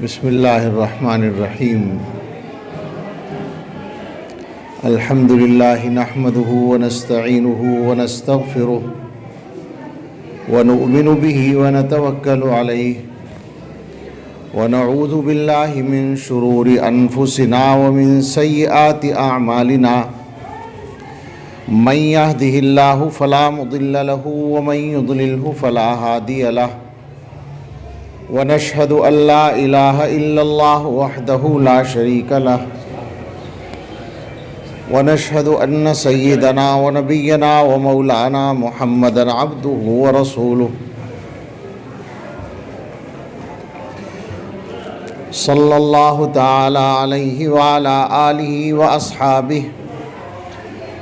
بسم اللہ الرحمن الرحیم الحمد للہ نحمده ونستعینه ونستغفره ونؤمن به ونتوکل علیہ ونعوذ باللہ من شرور انفسنا ومن سیئات اعمالنا من يهده اللہ فلا مضل له ومن يضلله فلا هادی له ونشهد أن لا إله إلا الله وحده لا شريك له ونشهد أن سيدنا ونبينا ومولانا محمدا عبده ورسوله صلى الله تعالى عليه وعلى آله وأصحابه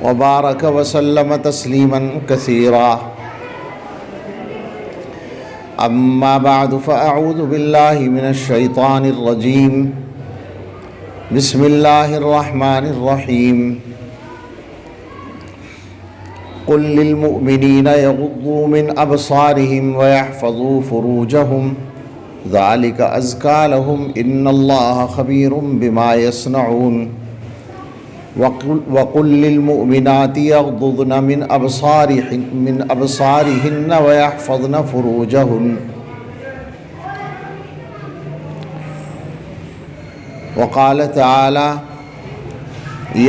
وبارك وسلم تسليما كثيرا اما بعد فاعوذ باللہ من الشیطان الرجیم بسم اللہ الرحمن الرحیم قل للمؤمنین یغضوا من ابصارهم ویحفظوا فروجهم ذلك ازکا لهم ان اللہ خبیر بما یصنعون وقل للمؤمنات يغضضن من أبصارهن ويحفظن فروجهن وقال تعالى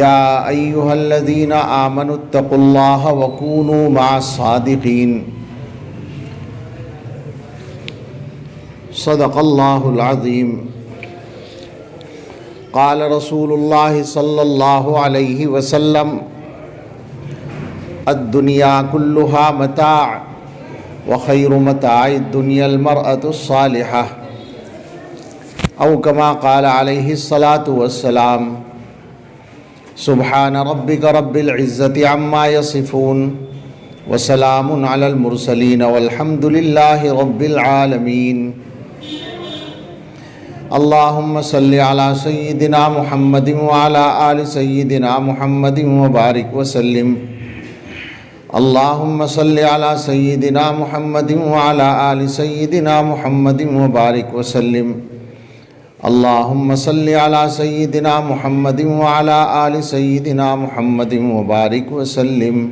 يا أيها الذين آمنوا اتقوا الله وكونوا مع الصادقين صدق الله العظيم قال رسول اللہ صلی اللہ علیہ وسلم الدنیا کلها متاع وخیر متاع الدنیا المرأة الصالحة او کما قال علیہ الصلاة والسلام سبحان ربک رب العزة عما يصفون وسلام علی المرسلین والحمد للہ رب العالمین اللہم صلی علی سیدنا محمد وعلی آل سیدنا محمد وبارک وسلم اللہم صلی علی سیدنا محمد وعلی آل سیدنا محمد وبارک وسلم اللہم صلی علی سیدنا محمد وعلی آل سیدنا محمد وبارک وسلم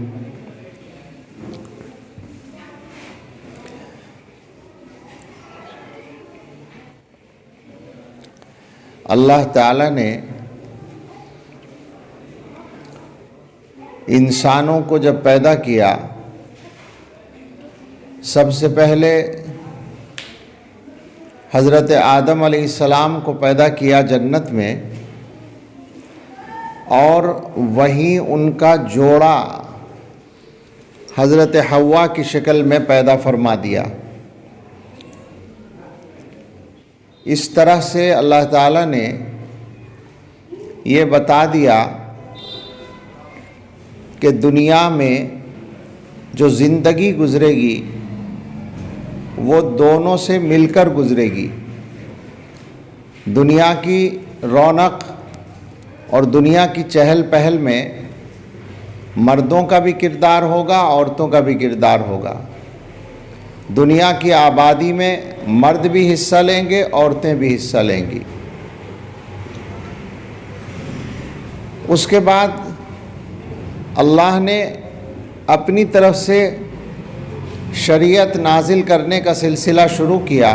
اللہ تعالیٰ نے انسانوں کو جب پیدا کیا سب سے پہلے حضرت آدم علیہ السلام کو پیدا کیا جنت میں اور وہیں ان کا جوڑا حضرت حوا کی شکل میں پیدا فرما دیا۔ اس طرح سے اللہ تعالیٰ نے یہ بتا دیا کہ دنیا میں جو زندگی گزرے گی وہ دونوں سے مل کر گزرے گی۔ دنیا کی رونق اور دنیا کی چہل پہل میں مردوں کا بھی کردار ہوگا، عورتوں کا بھی کردار ہوگا۔ دنیا کی آبادی میں مرد بھی حصہ لیں گے، عورتیں بھی حصہ لیں گی۔ اس کے بعد اللہ نے اپنی طرف سے شریعت نازل کرنے کا سلسلہ شروع کیا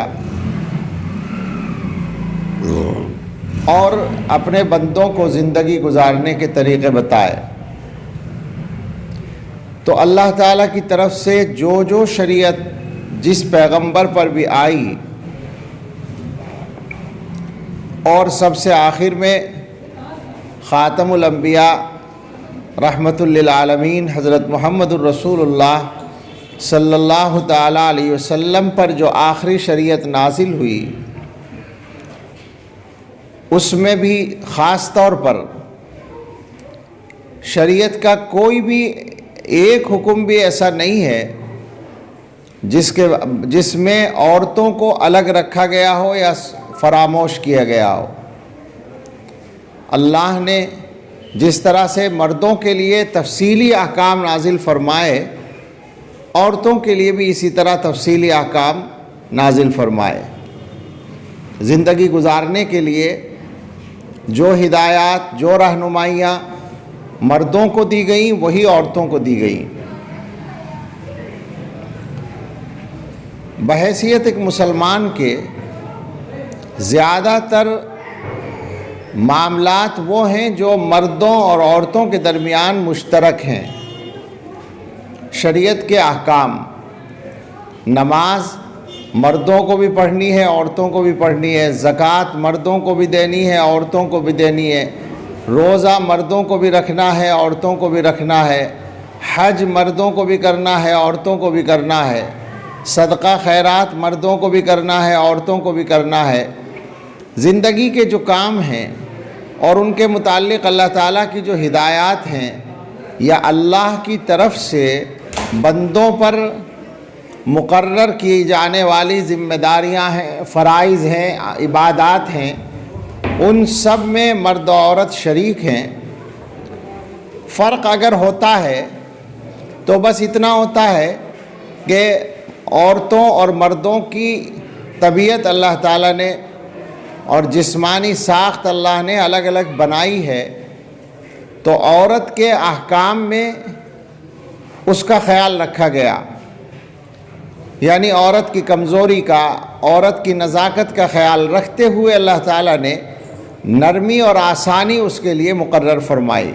اور اپنے بندوں کو زندگی گزارنے کے طریقے بتائے۔ تو اللہ تعالیٰ کی طرف سے جو شریعت جس پیغمبر پر بھی آئی اور سب سے آخر میں خاتم الانبیاء رحمت للعالمین حضرت محمد الرسول اللہ صلی اللہ تعالیٰ علیہ وسلم پر جو آخری شریعت نازل ہوئی اس میں بھی خاص طور پر شریعت کا کوئی بھی ایک حکم بھی ایسا نہیں ہے جس میں عورتوں کو الگ رکھا گیا ہو یا فراموش کیا گیا ہو۔ اللہ نے جس طرح سے مردوں کے لیے تفصیلی احکام نازل فرمائے، عورتوں کے لیے بھی اسی طرح تفصیلی احکام نازل فرمائے۔ زندگی گزارنے کے لیے جو ہدایات، جو رہنمائیاں مردوں کو دی گئیں وہی عورتوں کو دی گئیں۔ بحیثیت ایک مسلمان کے زیادہ تر معاملات وہ ہیں جو مردوں اور عورتوں کے درمیان مشترک ہیں۔ شریعت کے احکام، نماز مردوں کو بھی پڑھنی ہے، عورتوں کو بھی پڑھنی ہے، زکوٰۃ مردوں کو بھی دینی ہے، عورتوں کو بھی دینی ہے، روزہ مردوں کو بھی رکھنا ہے، عورتوں کو بھی رکھنا ہے، حج مردوں کو بھی کرنا ہے، عورتوں کو بھی کرنا ہے، صدقہ خیرات مردوں کو بھی کرنا ہے، عورتوں کو بھی کرنا ہے۔ زندگی کے جو کام ہیں اور ان کے متعلق اللہ تعالیٰ کی جو ہدایات ہیں یا اللہ کی طرف سے بندوں پر مقرر کی جانے والی ذمہ داریاں ہیں، فرائض ہیں، عبادات ہیں، ان سب میں مرد و عورت شریک ہیں۔ فرق اگر ہوتا ہے تو بس اتنا ہوتا ہے کہ عورتوں اور مردوں کی طبیعت اللہ تعالیٰ نے اور جسمانی ساخت اللہ نے الگ الگ بنائی ہے، تو عورت کے احکام میں اس کا خیال رکھا گیا، یعنی عورت کی کمزوری کا، عورت کی نزاکت کا خیال رکھتے ہوئے اللہ تعالیٰ نے نرمی اور آسانی اس کے لیے مقرر فرمائی۔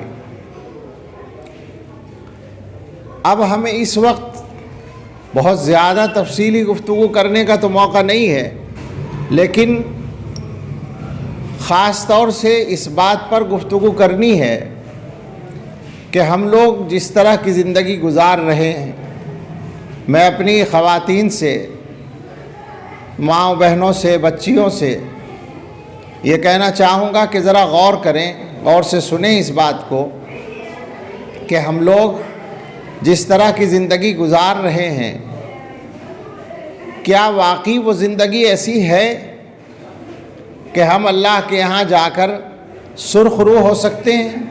اب ہمیں اس وقت بہت زیادہ تفصیلی گفتگو کرنے کا تو موقع نہیں ہے، لیکن خاص طور سے اس بات پر گفتگو کرنی ہے کہ ہم لوگ جس طرح کی زندگی گزار رہے ہیں، میں اپنی خواتین سے، ماں بہنوں سے، بچیوں سے یہ کہنا چاہوں گا کہ ذرا غور کریں، غور سے سنیں اس بات کو کہ ہم لوگ جس طرح کی زندگی گزار رہے ہیں، کیا واقعی وہ زندگی ایسی ہے کہ ہم اللہ کے یہاں جا کر سرخ رو ہو سکتے ہیں؟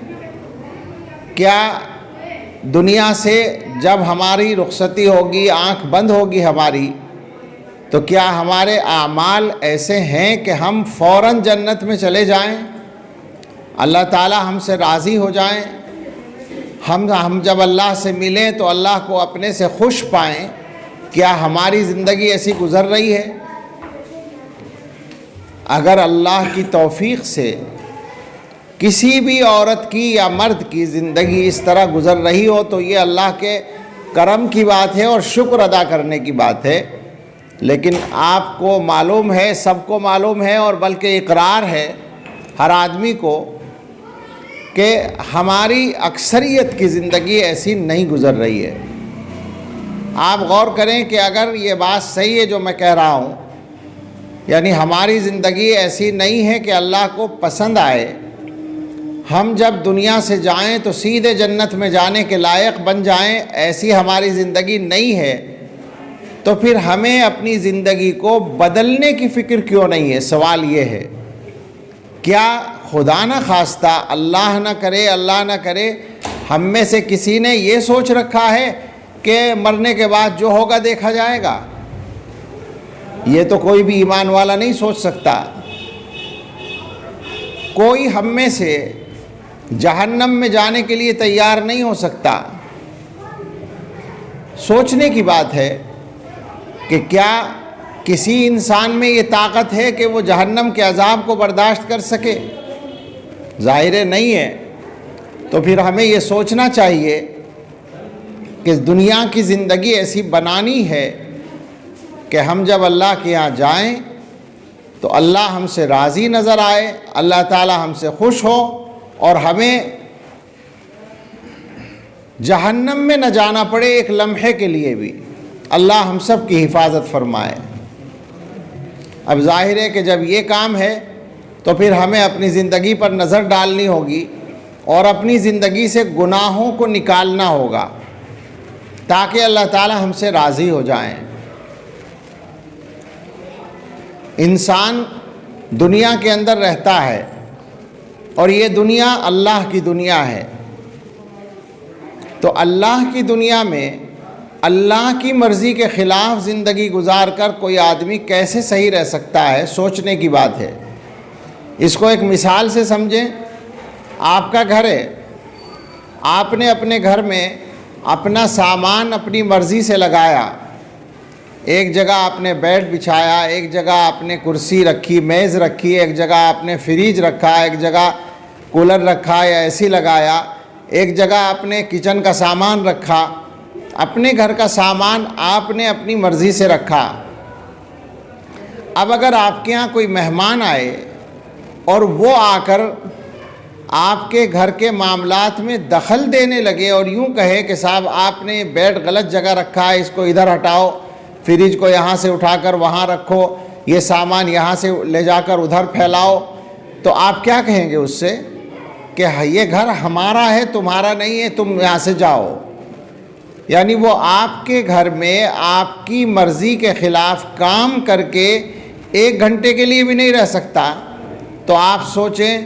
کیا دنیا سے جب ہماری رخصتی ہوگی، آنکھ بند ہوگی ہماری، تو کیا ہمارے اعمال ایسے ہیں کہ ہم فوراً جنت میں چلے جائیں، اللہ تعالی ہم سے راضی ہو جائیں، ہم جب اللہ سے ملیں تو اللہ کو اپنے سے خوش پائیں؟ کیا ہماری زندگی ایسی گزر رہی ہے؟ اگر اللہ کی توفیق سے کسی بھی عورت کی یا مرد کی زندگی اس طرح گزر رہی ہو تو یہ اللہ کے کرم کی بات ہے اور شکر ادا کرنے کی بات ہے۔ لیکن آپ کو معلوم ہے، سب کو معلوم ہے، اور بلکہ اقرار ہے ہر آدمی کو کہ ہماری اکثریت کی زندگی ایسی نہیں گزر رہی ہے۔ آپ غور کریں کہ اگر یہ بات صحیح ہے جو میں کہہ رہا ہوں، یعنی ہماری زندگی ایسی نہیں ہے کہ اللہ کو پسند آئے، ہم جب دنیا سے جائیں تو سیدھے جنت میں جانے کے لائق بن جائیں، ایسی ہماری زندگی نہیں ہے، تو پھر ہمیں اپنی زندگی کو بدلنے کی فکر کیوں نہیں ہے؟ سوال یہ ہے، کیا خدا نہ خواستہ، اللہ نہ کرے، اللہ نہ کرے، ہم میں سے کسی نے یہ سوچ رکھا ہے کہ مرنے کے بعد جو ہوگا دیکھا جائے گا؟ یہ تو کوئی بھی ایمان والا نہیں سوچ سکتا۔ کوئی ہم میں سے جہنم میں جانے کے لیے تیار نہیں ہو سکتا۔ سوچنے کی بات ہے کہ کیا کسی انسان میں یہ طاقت ہے کہ وہ جہنم کے عذاب کو برداشت کر سکے؟ ظاہر نہیں ہے۔ تو پھر ہمیں یہ سوچنا چاہیے کہ دنیا کی زندگی ایسی بنانی ہے کہ ہم جب اللہ کے یہاں جائیں تو اللہ ہم سے راضی نظر آئے، اللہ تعالی ہم سے خوش ہو، اور ہمیں جہنم میں نہ جانا پڑے ایک لمحے کے لیے بھی۔ اللہ ہم سب کی حفاظت فرمائے۔ اب ظاہر ہے کہ جب یہ کام ہے تو پھر ہمیں اپنی زندگی پر نظر ڈالنی ہوگی اور اپنی زندگی سے گناہوں کو نکالنا ہوگا تاکہ اللہ تعالی ہم سے راضی ہو جائیں۔ انسان دنیا کے اندر رہتا ہے اور یہ دنیا اللہ کی دنیا ہے، تو اللہ کی دنیا میں اللہ کی مرضی کے خلاف زندگی گزار کر کوئی آدمی کیسے صحیح رہ سکتا ہے، سوچنے کی بات ہے۔ اس کو ایک مثال سے سمجھیں۔ آپ کا گھر ہے، آپ نے اپنے گھر میں اپنا سامان اپنی مرضی سے لگایا، ایک جگہ آپ نے بیڈ بچھایا، ایک جگہ آپ نے کرسی رکھی، میز رکھی، ایک جگہ آپ نے فریج رکھا، ایک جگہ کولر رکھا یا اے سی لگایا، ایک جگہ آپ نے کچن کا سامان رکھا۔ اپنے گھر کا سامان آپ نے اپنی مرضی سے رکھا۔ اب اگر آپ کے ہاں کوئی مہمان آئے اور وہ آ کر آپ کے گھر کے معاملات میں دخل دینے لگے اور یوں کہے کہ صاحب آپ نے بیڈ غلط جگہ رکھا ہے، اس کو ادھر ہٹاؤ، فریج کو یہاں سے اٹھا کر وہاں رکھو، یہ سامان یہاں سے لے جا کر ادھر پھیلاؤ، تو آپ کیا کہیں گے اس سے کہ یہ گھر ہمارا ہے، تمہارا نہیں ہے، تم یہاں سے جاؤ۔ یعنی وہ آپ کے گھر میں آپ کی مرضی کے خلاف کام کر کے 1 گھنٹے کے لیے بھی نہیں رہ سکتا۔ تو آپ سوچیں،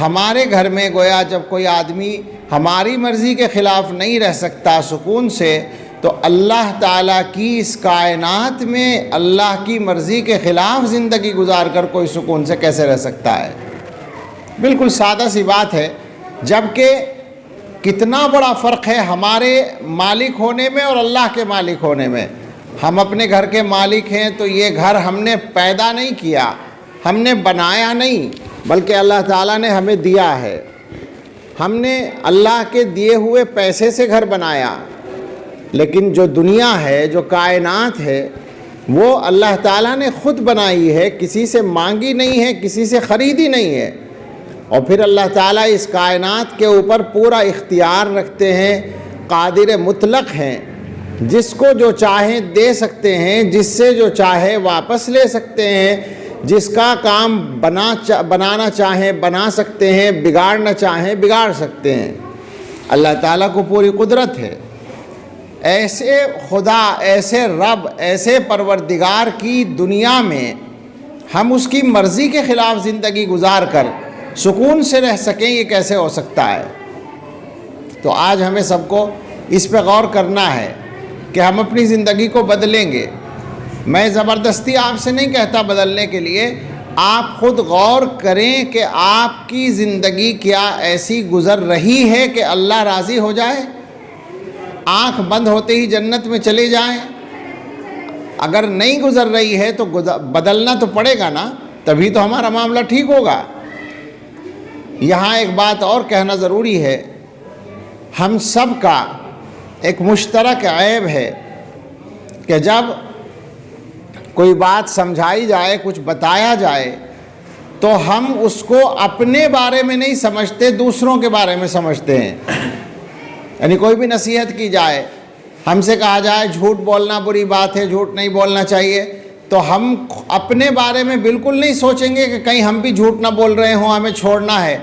ہمارے گھر میں گویا جب کوئی آدمی ہماری مرضی کے خلاف نہیں رہ سکتا سکون سے، تو اللہ تعالیٰ کی اس کائنات میں اللہ کی مرضی کے خلاف زندگی گزار کر کوئی سکون سے کیسے رہ سکتا ہے؟ بالکل سادہ سی بات ہے، جبکہ کتنا بڑا فرق ہے ہمارے مالک ہونے میں اور اللہ کے مالک ہونے میں۔ ہم اپنے گھر کے مالک ہیں تو یہ گھر ہم نے پیدا نہیں کیا، ہم نے بنایا نہیں، بلکہ اللہ تعالیٰ نے ہمیں دیا ہے۔ ہم نے اللہ کے دیے ہوئے پیسے سے گھر بنایا، لیکن جو دنیا ہے، جو کائنات ہے، وہ اللہ تعالیٰ نے خود بنائی ہے، کسی سے مانگی نہیں ہے، کسی سے خریدی نہیں ہے۔ اور پھر اللہ تعالیٰ اس کائنات کے اوپر پورا اختیار رکھتے ہیں، قادر مطلق ہیں، جس کو جو چاہیں دے سکتے ہیں، جس سے جو چاہے واپس لے سکتے ہیں، جس کا کام بنانا چاہیں بنا سکتے ہیں، بگاڑنا چاہیں بگاڑ سکتے ہیں۔ اللہ تعالیٰ کو پوری قدرت ہے۔ ایسے خدا، ایسے رب، ایسے پروردگار کی دنیا میں ہم اس کی مرضی کے خلاف زندگی گزار کر سکون سے رہ سکیں، یہ کیسے ہو سکتا ہے؟ تو آج ہمیں سب کو اس پہ غور کرنا ہے کہ ہم اپنی زندگی کو بدلیں گے۔ میں زبردستی آپ سے نہیں کہتا بدلنے کے لیے، آپ خود غور کریں کہ آپ کی زندگی کیا ایسی گزر رہی ہے کہ اللہ راضی ہو جائے، آنکھ بند ہوتے ہی جنت میں چلے جائیں؟ اگر نہیں گزر رہی ہے تو بدلنا تو پڑے گا نا، تبھی تو ہمارا معاملہ ٹھیک ہوگا۔ یہاں ایک بات اور کہنا ضروری ہے، ہم سب کا ایک مشترک عیب ہے کہ جب کوئی بات سمجھائی جائے، کچھ بتایا جائے، تو ہم اس کو اپنے بارے میں نہیں سمجھتے، دوسروں کے بارے میں سمجھتے ہیں۔ یعنی کوئی بھی نصیحت کی جائے، ہم سے کہا جائے جھوٹ بولنا بری بات ہے، جھوٹ نہیں بولنا چاہیے، تو ہم اپنے بارے میں بالکل نہیں سوچیں گے کہ کہیں ہم بھی جھوٹ نہ بول رہے ہوں، ہمیں چھوڑنا ہے۔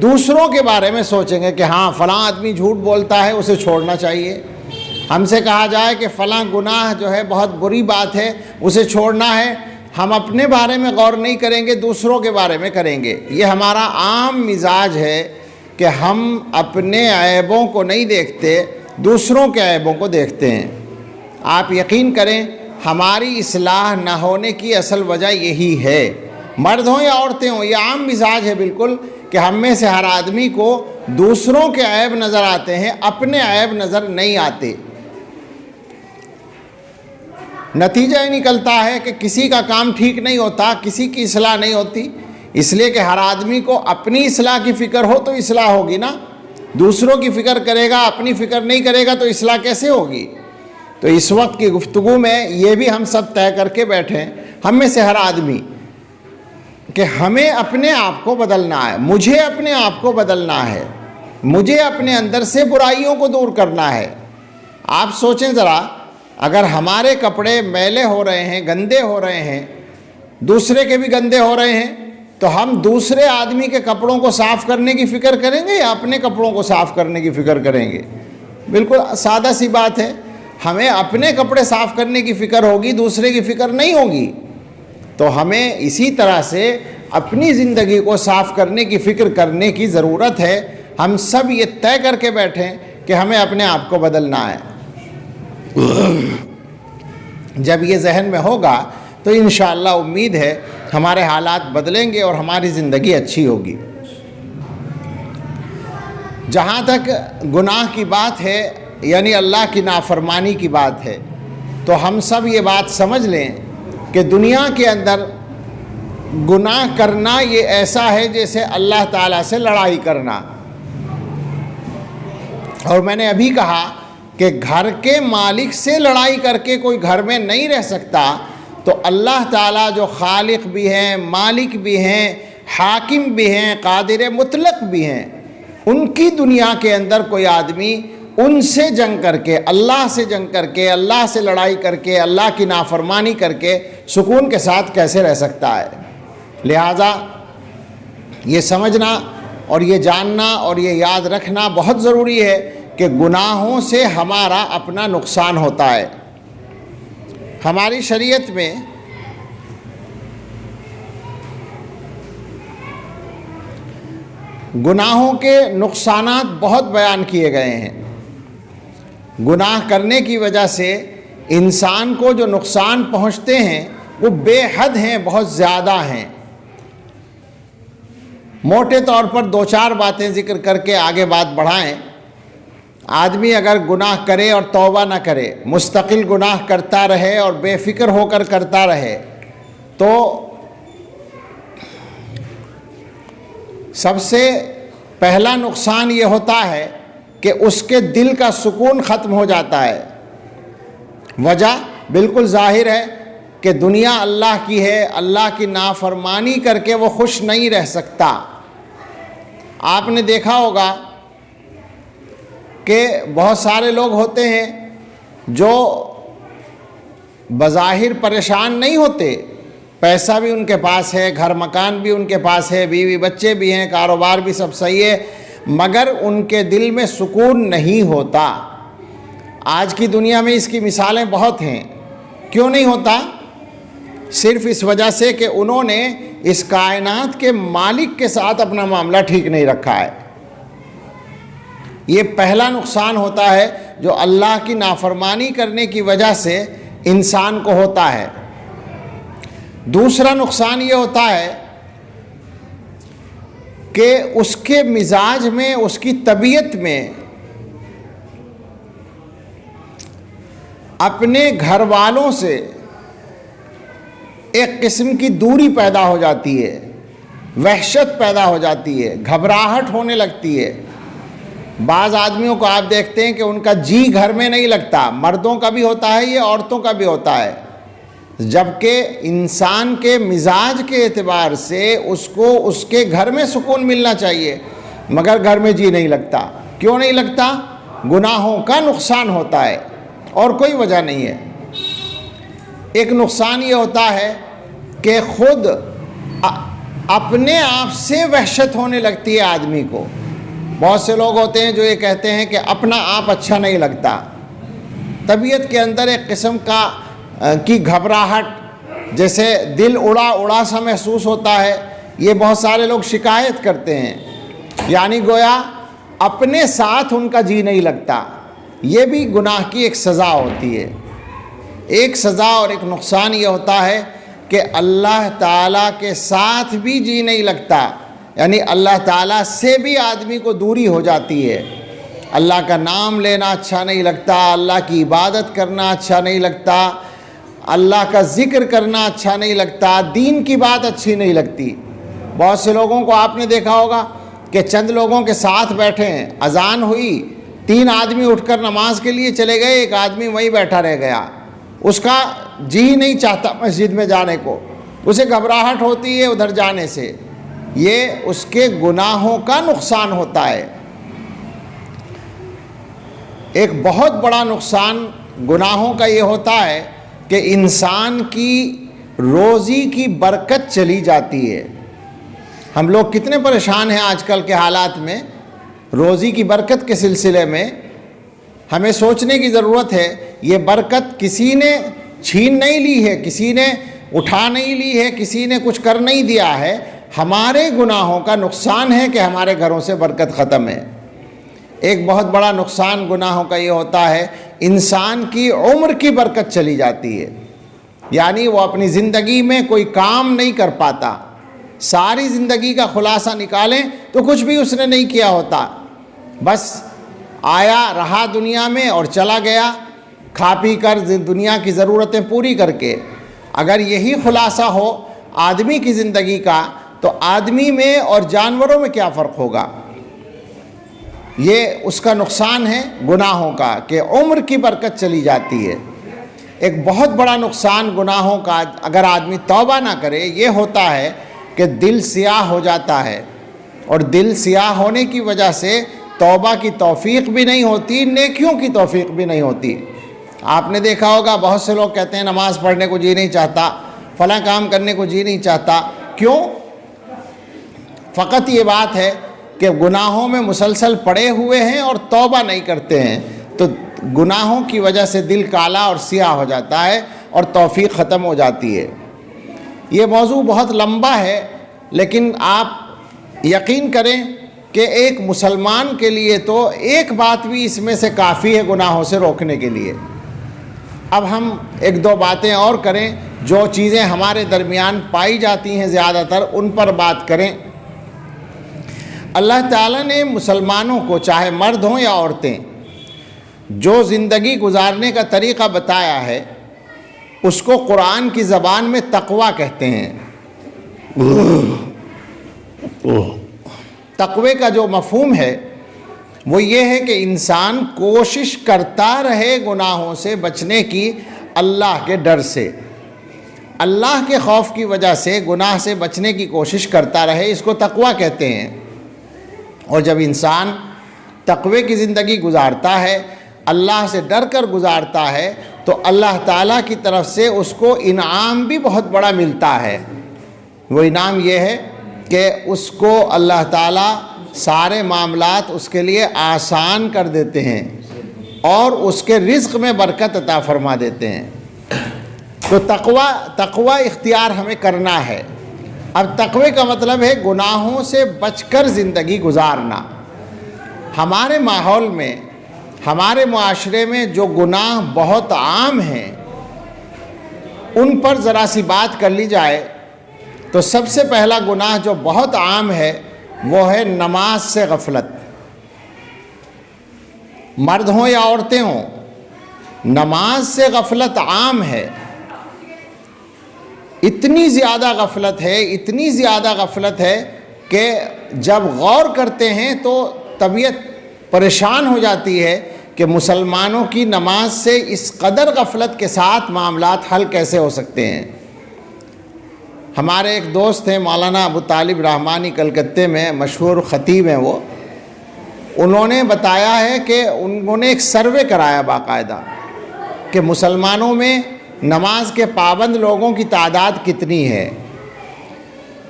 دوسروں کے بارے میں سوچیں گے کہ ہاں فلاں آدمی جھوٹ بولتا ہے، اسے چھوڑنا چاہیے۔ ہم سے کہا جائے کہ فلاں گناہ جو ہے بہت بری بات ہے، اسے چھوڑنا ہے، ہم اپنے بارے میں غور نہیں کریں گے، دوسروں کے بارے میں کریں گے۔ یہ ہمارا عام مزاج ہے کہ ہم اپنے عیبوں کو نہیں دیکھتے، دوسروں کے عیبوں کو دیکھتے ہیں۔ آپ یقین کریں، ہماری اصلاح نہ ہونے کی اصل وجہ یہی ہے، مرد ہوں یا عورتیں ہوں، یہ عام مزاج ہے بالکل، کہ ہم میں سے ہر آدمی کو دوسروں کے عیب نظر آتے ہیں، اپنے عیب نظر نہیں آتے۔ نتیجہ یہ نکلتا ہے کہ کسی کا کام ٹھیک نہیں ہوتا، کسی کی اصلاح نہیں ہوتی، اس لیے کہ ہر آدمی کو اپنی اصلاح کی فکر ہو تو اصلاح ہوگی نا۔ دوسروں کی فکر کرے گا، اپنی فکر نہیں کرے گا تو اصلاح کیسے ہوگی؟ تو اس وقت کی گفتگو میں یہ بھی ہم سب طے کر کے بیٹھے ہیں، ہم میں سے ہر آدمی، کہ ہمیں اپنے آپ کو بدلنا ہے، مجھے اپنے آپ کو بدلنا ہے، مجھے اپنے اندر سے برائیوں کو دور کرنا ہے۔ آپ سوچیں ذرا، اگر ہمارے کپڑے میلے ہو رہے ہیں، گندے ہو رہے ہیں، دوسرے کے بھی گندے ہو رہے ہیں، تو ہم دوسرے آدمی کے کپڑوں کو صاف کرنے کی فکر کریں گے یا اپنے کپڑوں کو صاف کرنے کی فکر کریں گے؟ بالکل سادہ سی بات ہے، ہمیں اپنے کپڑے صاف کرنے کی فکر ہوگی، دوسرے کی فکر نہیں ہوگی۔ تو ہمیں اسی طرح سے اپنی زندگی کو صاف کرنے کی فکر کرنے کی ضرورت ہے۔ ہم سب یہ طے کر کے بیٹھیں کہ ہمیں اپنے آپ کو بدلنا ہے۔ جب یہ ذہن میں ہوگا تو انشاءاللہ امید ہے ہمارے حالات بدلیں گے اور ہماری زندگی اچھی ہوگی۔ جہاں تک گناہ کی بات ہے، یعنی اللہ کی نافرمانی کی بات ہے، تو ہم سب یہ بات سمجھ لیں کہ دنیا کے اندر گناہ کرنا یہ ایسا ہے جیسے اللہ تعالیٰ سے لڑائی کرنا۔ اور میں نے ابھی کہا کہ گھر کے مالک سے لڑائی کر کے کوئی گھر میں نہیں رہ سکتا، تو اللہ تعالیٰ جو خالق بھی ہیں، مالک بھی ہیں، حاکم بھی ہیں، قادر مطلق بھی ہیں، ان کی دنیا کے اندر کوئی آدمی ان سے جنگ کر کے، اللہ سے جنگ کر کے، اللہ سے لڑائی کر کے، اللہ کی نافرمانی کر کے سکون کے ساتھ کیسے رہ سکتا ہے؟ لہٰذا یہ سمجھنا اور یہ جاننا اور یہ یاد رکھنا بہت ضروری ہے کہ گناہوں سے ہمارا اپنا نقصان ہوتا ہے۔ ہماری شریعت میں گناہوں کے نقصانات بہت بیان کیے گئے ہیں۔ گناہ کرنے کی وجہ سے انسان کو جو نقصان پہنچتے ہیں وہ بے حد ہیں، بہت زیادہ ہیں۔ موٹے طور پر دو چار باتیں ذکر کر کے آگے بات بڑھائیں۔ آدمی اگر گناہ کرے اور توبہ نہ کرے، مستقل گناہ کرتا رہے اور بے فکر ہو کر کرتا رہے، تو سب سے پہلا نقصان یہ ہوتا ہے کہ اس کے دل کا سکون ختم ہو جاتا ہے۔ وجہ بالکل ظاہر ہے کہ دنیا اللہ کی ہے، اللہ کی نافرمانی کر کے وہ خوش نہیں رہ سکتا۔ آپ نے دیکھا ہوگا کہ بہت سارے لوگ ہوتے ہیں جو بظاہر پریشان نہیں ہوتے، پیسہ بھی ان کے پاس ہے، گھر مکان بھی ان کے پاس ہے، بیوی بچے بھی ہیں، کاروبار بھی سب صحیح ہے، مگر ان کے دل میں سکون نہیں ہوتا۔ آج کی دنیا میں اس کی مثالیں بہت ہیں۔ کیوں نہیں ہوتا؟ صرف اس وجہ سے کہ انہوں نے اس کائنات کے مالک کے ساتھ اپنا معاملہ ٹھیک نہیں رکھا ہے۔ یہ پہلا نقصان ہوتا ہے جو اللہ کی نافرمانی کرنے کی وجہ سے انسان کو ہوتا ہے۔ دوسرا نقصان یہ ہوتا ہے کہ اس کے مزاج میں، اس کی طبیعت میں اپنے گھر والوں سے ایک قسم کی دوری پیدا ہو جاتی ہے، وحشت پیدا ہو جاتی ہے، گھبراہٹ ہونے لگتی ہے۔ بعض آدمیوں کو آپ دیکھتے ہیں کہ ان کا جی گھر میں نہیں لگتا، مردوں کا بھی ہوتا ہے، یہ عورتوں کا بھی ہوتا ہے، جبکہ انسان کے مزاج کے اعتبار سے اس کو اس کے گھر میں سکون ملنا چاہیے، مگر گھر میں جی نہیں لگتا۔ کیوں نہیں لگتا؟ گناہوں کا نقصان ہوتا ہے اور کوئی وجہ نہیں ہے۔ ایک نقصان یہ ہوتا ہے کہ خود اپنے آپ سے وحشت ہونے لگتی ہے آدمی کو۔ بہت سے لوگ ہوتے ہیں جو یہ کہتے ہیں کہ اپنا آپ اچھا نہیں لگتا، طبیعت کے اندر ایک قسم کی گھبراہٹ، جیسے دل اڑا اڑا سا محسوس ہوتا ہے۔ یہ بہت سارے لوگ شکایت کرتے ہیں، یعنی گویا اپنے ساتھ ان کا جی نہیں لگتا۔ یہ بھی گناہ کی ایک سزا ہوتی ہے۔ ایک سزا اور ایک نقصان یہ ہوتا ہے کہ اللہ تعالیٰ کے ساتھ بھی جی نہیں لگتا، یعنی اللہ تعالیٰ سے بھی آدمی کو دوری ہو جاتی ہے۔ اللہ کا نام لینا اچھا نہیں لگتا، اللہ کی عبادت کرنا اچھا نہیں لگتا، اللہ کا ذکر کرنا اچھا نہیں لگتا، دین کی بات اچھی نہیں لگتی۔ بہت سے لوگوں کو آپ نے دیکھا ہوگا کہ چند لوگوں کے ساتھ بیٹھے ہیں، اذان ہوئی، 3 آدمی اٹھ کر نماز کے لیے چلے گئے، ایک آدمی وہیں بیٹھا رہ گیا۔ اس کا جی نہیں چاہتا مسجد میں جانے کو، اسے گھبراہٹ ہوتی ہے ادھر جانے سے۔ یہ اس کے گناہوں کا نقصان ہوتا ہے۔ ایک بہت بڑا نقصان گناہوں کا یہ ہوتا ہے کہ انسان کی روزی کی برکت چلی جاتی ہے۔ ہم لوگ کتنے پریشان ہیں آج کل کے حالات میں روزی کی برکت کے سلسلے میں۔ ہمیں سوچنے کی ضرورت ہے، یہ برکت کسی نے چھین نہیں لی ہے، کسی نے اٹھا نہیں لی ہے، کسی نے کچھ کر نہیں دیا ہے، ہمارے گناہوں کا نقصان ہے کہ ہمارے گھروں سے برکت ختم ہے۔ ایک بہت بڑا نقصان گناہوں کا یہ ہوتا ہے، انسان کی عمر کی برکت چلی جاتی ہے، یعنی وہ اپنی زندگی میں کوئی کام نہیں کر پاتا، ساری زندگی کا خلاصہ نکالیں تو کچھ بھی اس نے نہیں کیا ہوتا، بس آیا رہا دنیا میں اور چلا گیا، کھا پی کر دنیا کی ضرورتیں پوری کر کے۔ اگر یہی خلاصہ ہو آدمی کی زندگی کا تو آدمی میں اور جانوروں میں کیا فرق ہوگا؟ یہ اس کا نقصان ہے گناہوں کا کہ عمر کی برکت چلی جاتی ہے۔ ایک بہت بڑا نقصان گناہوں کا اگر آدمی توبہ نہ کرے یہ ہوتا ہے کہ دل سیاہ ہو جاتا ہے، اور دل سیاہ ہونے کی وجہ سے توبہ کی توفیق بھی نہیں ہوتی، نیکیوں کی توفیق بھی نہیں ہوتی۔ آپ نے دیکھا ہوگا بہت سے لوگ کہتے ہیں نماز پڑھنے کو جی نہیں چاہتا، فلاں کام کرنے کو جی نہیں چاہتا، کیوں؟ فقط یہ بات ہے کہ گناہوں میں مسلسل پڑے ہوئے ہیں اور توبہ نہیں کرتے ہیں، تو گناہوں کی وجہ سے دل کالا اور سیاہ ہو جاتا ہے اور توفیق ختم ہو جاتی ہے۔ یہ موضوع بہت لمبا ہے، لیکن آپ یقین کریں کہ ایک مسلمان کے لیے تو ایک بات بھی اس میں سے کافی ہے گناہوں سے روکنے کے لیے۔ اب ہم ایک دو باتیں اور کریں، جو چیزیں ہمارے درمیان پائی جاتی ہیں زیادہ تر ان پر بات کریں۔ اللہ تعالیٰ نے مسلمانوں کو، چاہے مرد ہوں یا عورتیں، جو زندگی گزارنے کا طریقہ بتایا ہے اس کو قرآن کی زبان میں تقویٰ کہتے ہیں۔ تقوی کا جو مفہوم ہے وہ یہ ہے کہ انسان کوشش کرتا رہے گناہوں سے بچنے کی، اللہ کے ڈر سے، اللہ کے خوف کی وجہ سے گناہ سے بچنے کی کوشش کرتا رہے، اس کو تقویٰ کہتے ہیں۔ اور جب انسان تقوی کی زندگی گزارتا ہے، اللہ سے ڈر کر گزارتا ہے، تو اللہ تعالیٰ کی طرف سے اس کو انعام بھی بہت بڑا ملتا ہے۔ وہ انعام یہ ہے کہ اس کو اللہ تعالیٰ سارے معاملات اس کے لیے آسان کر دیتے ہیں اور اس کے رزق میں برکت عطا فرما دیتے ہیں۔ تو تقوی اختیار ہمیں کرنا ہے۔ اب تقوی کا مطلب ہے گناہوں سے بچ کر زندگی گزارنا۔ ہمارے ماحول میں، ہمارے معاشرے میں جو گناہ بہت عام ہیں ان پر ذرا سی بات کر لی جائے تو سب سے پہلا گناہ جو بہت عام ہے وہ ہے نماز سے غفلت۔ مرد ہوں یا عورتیں ہوں، نماز سے غفلت عام ہے۔ اتنی زیادہ غفلت ہے، اتنی زیادہ غفلت ہے کہ جب غور کرتے ہیں تو طبیعت پریشان ہو جاتی ہے کہ مسلمانوں کی نماز سے اس قدر غفلت کے ساتھ معاملات حل کیسے ہو سکتے ہیں۔ ہمارے ایک دوست ہیں مولانا ابو طالب رحمانی، کلکتے میں مشہور خطیب ہیں وہ، انہوں نے بتایا ہے کہ انہوں نے ایک سروے کرایا باقاعدہ کہ مسلمانوں میں نماز کے پابند لوگوں کی تعداد کتنی ہے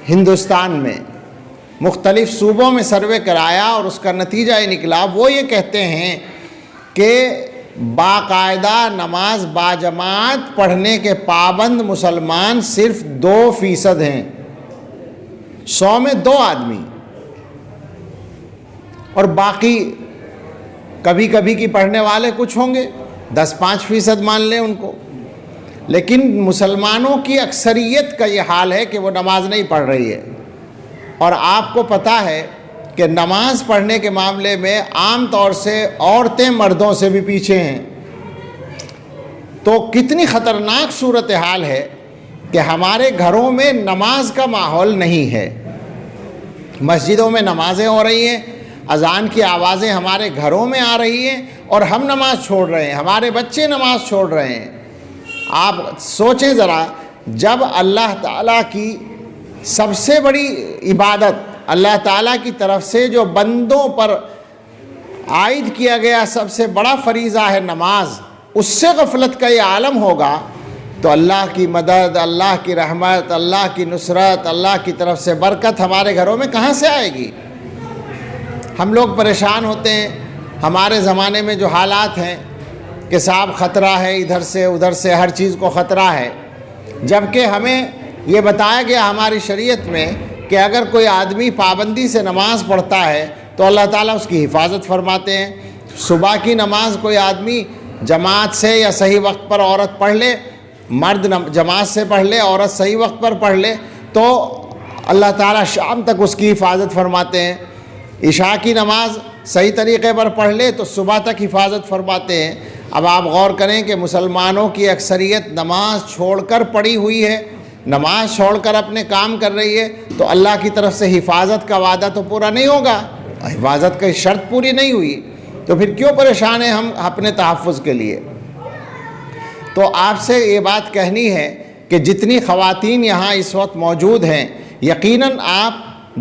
ہندوستان میں۔ مختلف صوبوں میں سروے کرایا اور اس کا نتیجہ یہ نکلا، وہ یہ کہتے ہیں کہ باقاعدہ نماز باجماعت پڑھنے کے پابند مسلمان صرف 2% ہیں، 100 میں 2 آدمی، اور باقی کبھی کبھی کی پڑھنے والے کچھ ہوں گے، 10-5% مان لیں ان کو۔ لیکن مسلمانوں کی اکثریت کا یہ حال ہے کہ وہ نماز نہیں پڑھ رہی ہے، اور آپ کو پتہ ہے کہ نماز پڑھنے کے معاملے میں عام طور سے عورتیں مردوں سے بھی پیچھے ہیں۔ تو کتنی خطرناک صورتحال ہے کہ ہمارے گھروں میں نماز کا ماحول نہیں ہے۔ مسجدوں میں نمازیں ہو رہی ہیں، اذان کی آوازیں ہمارے گھروں میں آ رہی ہیں، اور ہم نماز چھوڑ رہے ہیں، ہمارے بچے نماز چھوڑ رہے ہیں۔ آپ سوچیں ذرا، جب اللہ تعالیٰ کی سب سے بڑی عبادت، اللہ تعالیٰ کی طرف سے جو بندوں پر عائد کیا گیا سب سے بڑا فریضہ ہے نماز، اس سے غفلت کا یہ عالم ہوگا تو اللہ کی مدد، اللہ کی رحمت، اللہ کی نصرت، اللہ کی طرف سے برکت ہمارے گھروں میں کہاں سے آئے گی؟ ہم لوگ پریشان ہوتے ہیں، ہمارے زمانے میں جو حالات ہیں کہ صاحب خطرہ ہے، ادھر سے ادھر سے ہر چیز کو خطرہ ہے، جبکہ ہمیں یہ بتایا گیا ہماری شریعت میں کہ اگر کوئی آدمی پابندی سے نماز پڑھتا ہے تو اللہ تعالیٰ اس کی حفاظت فرماتے ہیں۔ صبح کی نماز کوئی آدمی جماعت سے یا صحیح وقت پر عورت پڑھ لے، مرد جماعت سے پڑھ لے، عورت صحیح وقت پر پڑھ لے تو اللہ تعالیٰ شام تک اس کی حفاظت فرماتے ہیں۔ عشاء کی نماز صحیح طریقے پر پڑھ لے تو صبح تک حفاظت فرماتے ہیں۔ اب آپ غور کریں کہ مسلمانوں کی اکثریت نماز چھوڑ کر پڑی ہوئی ہے، نماز چھوڑ کر اپنے کام کر رہی ہے، تو اللہ کی طرف سے حفاظت کا وعدہ تو پورا نہیں ہوگا، حفاظت کی شرط پوری نہیں ہوئی، تو پھر کیوں پریشان ہیں ہم اپنے تحفظ کے لیے؟ تو آپ سے یہ بات کہنی ہے کہ جتنی خواتین یہاں اس وقت موجود ہیں، یقیناً آپ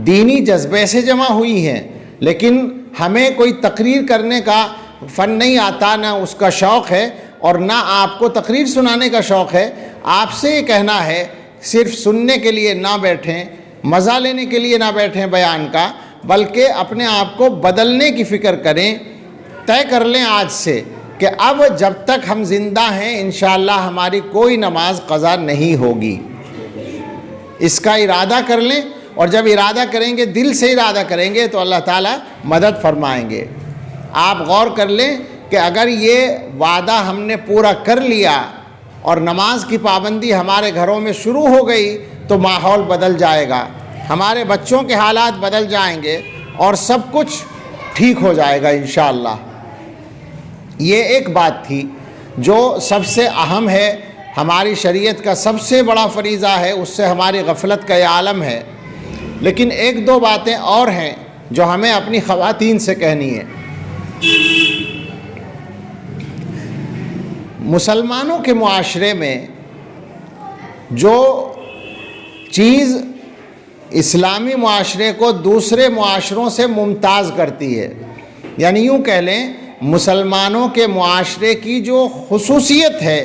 دینی جذبے سے جمع ہوئی ہیں، لیکن ہمیں کوئی تقریر کرنے کا فن نہیں آتا، نہ اس کا شوق ہے اور نہ آپ کو تقریر سنانے کا شوق ہے۔ آپ سے یہ کہنا ہے صرف سننے کے لیے نہ بیٹھیں، مزہ لینے کے لیے نہ بیٹھیں بیان کا، بلکہ اپنے آپ کو بدلنے کی فکر کریں۔ طے کر لیں آج سے کہ اب جب تک ہم زندہ ہیں انشاءاللہ ہماری کوئی نماز قضا نہیں ہوگی، اس کا ارادہ کر لیں، اور جب ارادہ کریں گے، دل سے ارادہ کریں گے تو اللہ تعالیٰ مدد فرمائیں گے۔ آپ غور کر لیں کہ اگر یہ وعدہ ہم نے پورا کر لیا اور نماز کی پابندی ہمارے گھروں میں شروع ہو گئی تو ماحول بدل جائے گا، ہمارے بچوں کے حالات بدل جائیں گے اور سب کچھ ٹھیک ہو جائے گا انشاءاللہ۔ یہ ایک بات تھی جو سب سے اہم ہے، ہماری شریعت کا سب سے بڑا فریضہ ہے، اس سے ہماری غفلت کا یہ عالم ہے۔ لیکن ایک دو باتیں اور ہیں جو ہمیں اپنی خواتین سے کہنی ہے۔ مسلمانوں کے معاشرے میں جو چیز اسلامی معاشرے کو دوسرے معاشروں سے ممتاز کرتی ہے، یعنی یوں کہہ لیں مسلمانوں کے معاشرے کی جو خصوصیت ہے،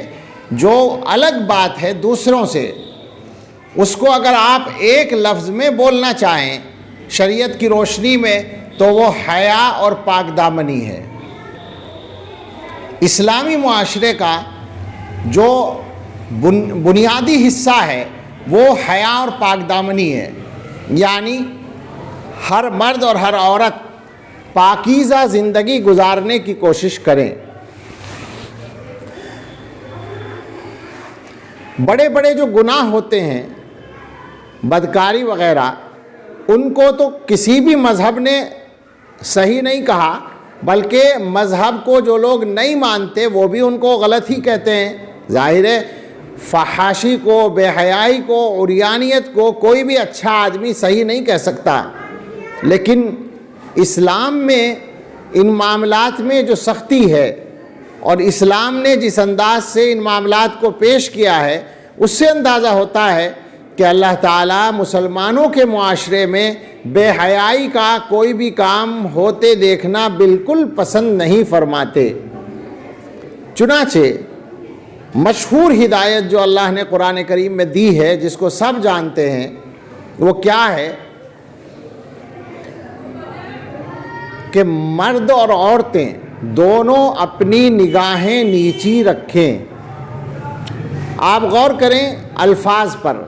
جو الگ بات ہے دوسروں سے، اس کو اگر آپ ایک لفظ میں بولنا چاہیں شریعت کی روشنی میں تو وہ حیا اور پاک دامنی ہے۔ اسلامی معاشرے کا جو بنیادی حصہ ہے وہ حیا اور پاک دامنی ہے، یعنی ہر مرد اور ہر عورت پاکیزہ زندگی گزارنے کی کوشش کریں۔ بڑے بڑے جو گناہ ہوتے ہیں، بدکاری وغیرہ، ان کو تو کسی بھی مذہب نے صحیح نہیں کہا، بلکہ مذہب کو جو لوگ نہیں مانتے وہ بھی ان کو غلط ہی کہتے ہیں۔ ظاہر ہے فحاشی کو، بے حیائی کو، عریانیت کو کوئی بھی اچھا آدمی صحیح نہیں کہہ سکتا، لیکن اسلام میں ان معاملات میں جو سختی ہے اور اسلام نے جس انداز سے ان معاملات کو پیش کیا ہے، اس سے اندازہ ہوتا ہے کہ اللہ تعالیٰ مسلمانوں کے معاشرے میں بے حیائی کا کوئی بھی کام ہوتے دیکھنا بالکل پسند نہیں فرماتے۔ چنانچہ مشہور ہدایت جو اللہ نے قرآن کریم میں دی ہے، جس کو سب جانتے ہیں، وہ کیا ہے کہ مرد اور عورتیں دونوں اپنی نگاہیں نیچی رکھیں۔ آپ غور کریں الفاظ پر،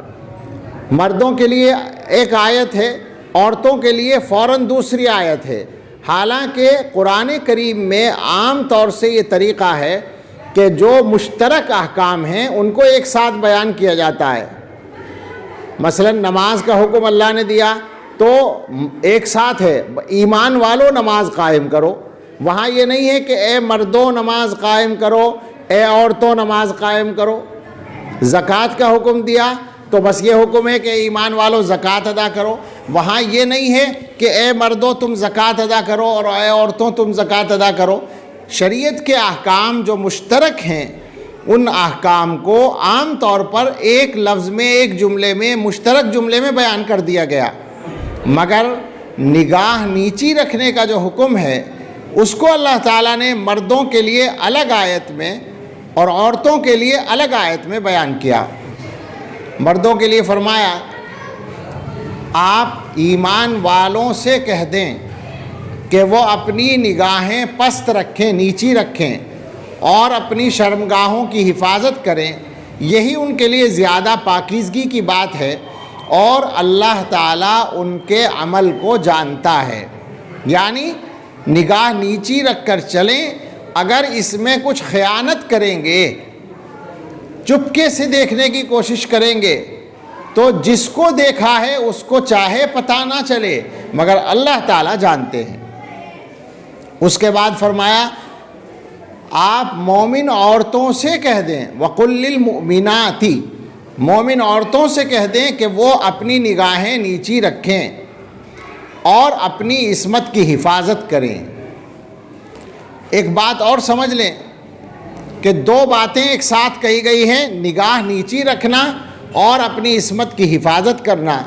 مردوں کے لیے ایک آیت ہے، عورتوں کے لیے فوراً دوسری آیت ہے۔ حالانکہ قرآن کریم میں عام طور سے یہ طریقہ ہے کہ جو مشترک احکام ہیں ان کو ایک ساتھ بیان کیا جاتا ہے۔ مثلا نماز کا حکم اللہ نے دیا تو ایک ساتھ ہے، ایمان والو نماز قائم کرو۔ وہاں یہ نہیں ہے کہ اے مردوں نماز قائم کرو، اے عورتوں نماز قائم کرو۔ زکوٰۃ کا حکم دیا تو بس یہ حکم ہے کہ ایمان والو زکوٰۃ ادا کرو۔ وہاں یہ نہیں ہے کہ اے مردوں تم زکوٰۃ ادا کرو اور اے عورتوں تم زکوٰۃ ادا کرو۔ شریعت کے احکام جو مشترک ہیں ان احکام کو عام طور پر ایک لفظ میں، ایک جملے میں، مشترک جملے میں بیان کر دیا گیا، مگر نگاہ نیچی رکھنے کا جو حکم ہے اس کو اللہ تعالیٰ نے مردوں کے لیے الگ آیت میں اور عورتوں کے لیے الگ آیت میں بیان کیا۔ مردوں کے لیے فرمایا آپ ایمان والوں سے کہہ دیں کہ وہ اپنی نگاہیں پست رکھیں، نیچی رکھیں اور اپنی شرمگاہوں کی حفاظت کریں، یہی ان کے لیے زیادہ پاکیزگی کی بات ہے اور اللہ تعالیٰ ان کے عمل کو جانتا ہے۔ یعنی نگاہ نیچی رکھ کر چلیں، اگر اس میں کچھ خیانت کریں گے، چپکے سے دیکھنے کی کوشش کریں گے، تو جس کو دیکھا ہے اس کو چاہے پتہ نہ چلے مگر اللہ تعالیٰ جانتے ہیں۔ اس کے بعد فرمایا آپ مومن عورتوں سے کہہ دیں، وَقُلْ لِلْمُؤْمِنَاتِ، مومن عورتوں سے کہہ دیں کہ وہ اپنی نگاہیں نیچی رکھیں اور اپنی عصمت کی حفاظت کریں۔ ایک بات اور سمجھ لیں کہ دو باتیں ایک ساتھ کہی گئی ہیں، نگاہ نیچی رکھنا اور اپنی عصمت کی حفاظت کرنا۔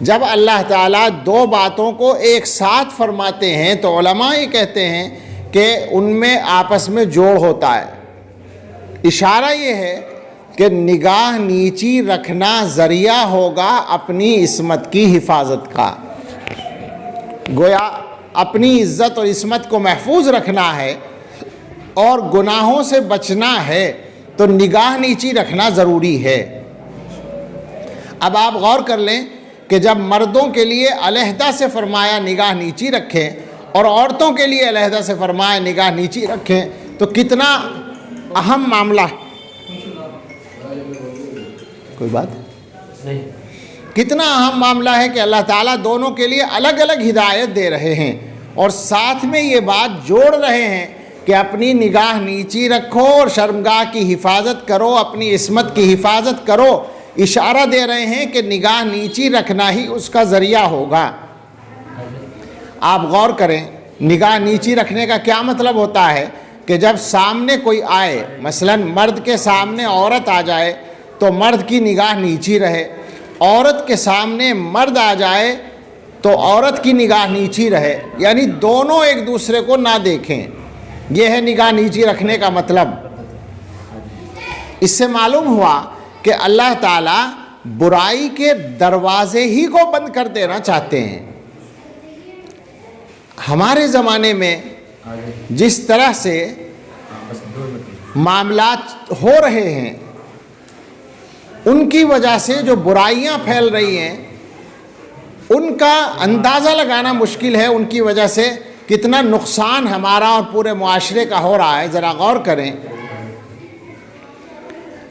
جب اللہ تعالیٰ دو باتوں کو ایک ساتھ فرماتے ہیں تو علماء یہ کہتے ہیں کہ ان میں آپس میں جوڑ ہوتا ہے۔ اشارہ یہ ہے کہ نگاہ نیچی رکھنا ذریعہ ہوگا اپنی عصمت کی حفاظت کا۔ گویا اپنی عزت اور عصمت کو محفوظ رکھنا ہے اور گناہوں سے بچنا ہے تو نگاہ نیچی رکھنا ضروری ہے۔ اب آپ غور کر لیں کہ جب مردوں کے لیے علیحدہ سے فرمایا نگاہ نیچی رکھیں اور عورتوں کے لیے علیحدہ سے فرمایا نگاہ نیچی رکھیں تو کتنا اہم معاملہ، کوئی بات نہیں، کتنا اہم معاملہ ہے کہ اللہ تعالیٰ دونوں کے لیے الگ الگ ہدایت دے رہے ہیں اور ساتھ میں یہ بات جوڑ رہے ہیں کہ اپنی نگاہ نیچی رکھو اور شرمگاہ کی حفاظت کرو، اپنی عصمت کی حفاظت کرو۔ اشارہ دے رہے ہیں کہ نگاہ نیچی رکھنا ہی اس کا ذریعہ ہوگا۔ آپ غور کریں، نگاہ نیچی رکھنے کا کیا مطلب ہوتا ہے کہ جب سامنے کوئی آئے، مثلا مرد کے سامنے عورت آ جائے تو مرد کی نگاہ نیچی رہے، عورت کے سامنے مرد آ جائے تو عورت کی نگاہ نیچی رہے، یعنی دونوں ایک دوسرے کو نہ دیکھیں۔ یہ ہے نگاہ نیچی رکھنے کا مطلب۔ اس سے معلوم ہوا کہ اللہ تعالیٰ برائی کے دروازے ہی کو بند کر دینا چاہتے ہیں۔ ہمارے زمانے میں جس طرح سے معاملات ہو رہے ہیں ان کی وجہ سے جو برائیاں پھیل رہی ہیں ان کا اندازہ لگانا مشکل ہے، ان کی وجہ سے کتنا نقصان ہمارا اور پورے معاشرے کا ہو رہا ہے۔ ذرا غور کریں،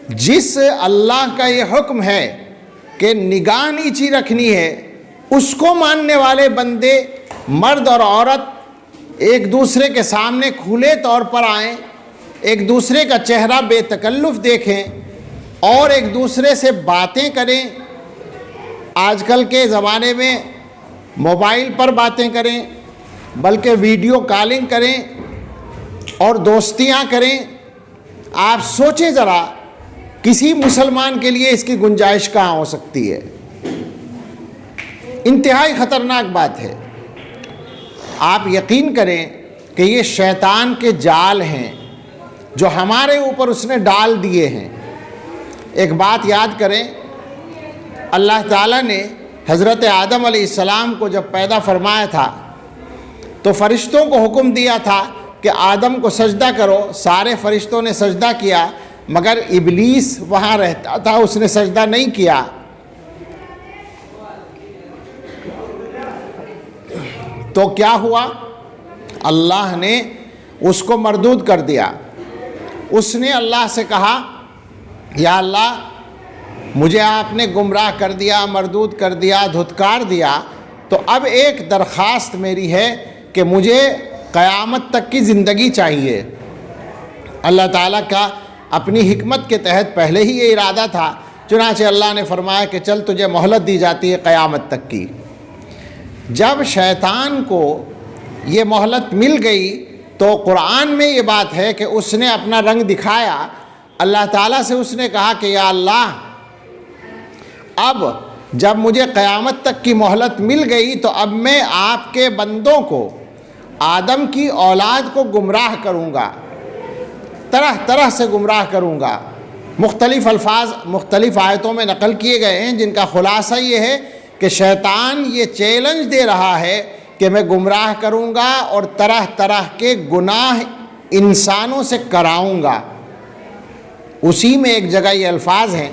جس اللہ کا یہ حکم ہے کہ نگاہ نیچی رکھنی ہے، اس کو ماننے والے بندے مرد اور عورت ایک دوسرے کے سامنے کھلے طور پر آئیں، ایک دوسرے کا چہرہ بے تکلف دیکھیں اور ایک دوسرے سے باتیں کریں۔ آج کل کے زمانے میں موبائل پر باتیں کریں، بلکہ ویڈیو کالنگ کریں اور دوستیاں کریں۔ آپ سوچیں ذرا، کسی مسلمان کے لیے اس کی گنجائش کہاں ہو سکتی ہے؟ انتہائی خطرناک بات ہے۔ آپ یقین کریں کہ یہ شیطان کے جال ہیں جو ہمارے اوپر اس نے ڈال دیے ہیں۔ ایک بات یاد کریں، اللہ تعالیٰ نے حضرت آدم علیہ السلام کو جب پیدا فرمایا تھا تو فرشتوں کو حکم دیا تھا کہ آدم کو سجدہ کرو۔ سارے فرشتوں نے سجدہ کیا مگر ابلیس وہاں رہتا تھا، اس نے سجدہ نہیں کیا۔ تو کیا ہوا؟ اللہ نے اس کو مردود کر دیا۔ اس نے اللہ سے کہا، یا اللہ مجھے آپ نے گمراہ کر دیا، مردود کر دیا، دھتکار دیا، تو اب ایک درخواست میری ہے کہ مجھے قیامت تک کی زندگی چاہیے۔ اللہ تعالیٰ کا اپنی حکمت کے تحت پہلے ہی یہ ارادہ تھا، چنانچہ اللہ نے فرمایا کہ چل تجھے مہلت دی جاتی ہے قیامت تک کی۔ جب شیطان کو یہ مہلت مل گئی تو قرآن میں یہ بات ہے کہ اس نے اپنا رنگ دکھایا۔ اللہ تعالیٰ سے اس نے کہا کہ یا اللہ، اب جب مجھے قیامت تک کی مہلت مل گئی تو اب میں آپ کے بندوں کو، آدم کی اولاد کو گمراہ کروں گا، طرح طرح سے گمراہ کروں گا۔ مختلف الفاظ مختلف آیتوں میں نقل کیے گئے ہیں جن کا خلاصہ یہ ہے کہ شیطان یہ چیلنج دے رہا ہے کہ میں گمراہ کروں گا اور طرح طرح کے گناہ انسانوں سے کراؤں گا۔ اسی میں ایک جگہ یہ الفاظ ہیں،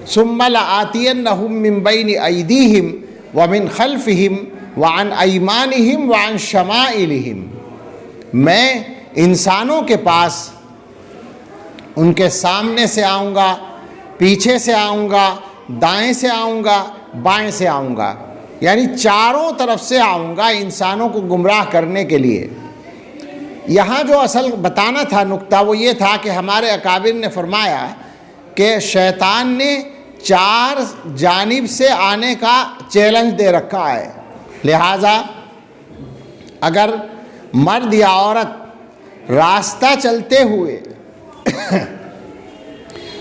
ثم لآتینہم من بین ایدیہم ومن خلفہم وعن ایمانہم وعن شمائلہم، میں انسانوں کے پاس ان کے سامنے سے آؤں گا، پیچھے سے آؤں گا، دائیں سے آؤں گا، بائیں سے آؤں گا، یعنی چاروں طرف سے آؤں گا انسانوں کو گمراہ کرنے کے لیے۔ یہاں جو اصل بتانا تھا نقطہ وہ یہ تھا کہ ہمارے اکابر نے فرمایا کہ شیطان نے 4 جانب سے آنے کا چیلنج دے رکھا ہے، لہٰذا اگر مرد یا عورت راستہ چلتے ہوئے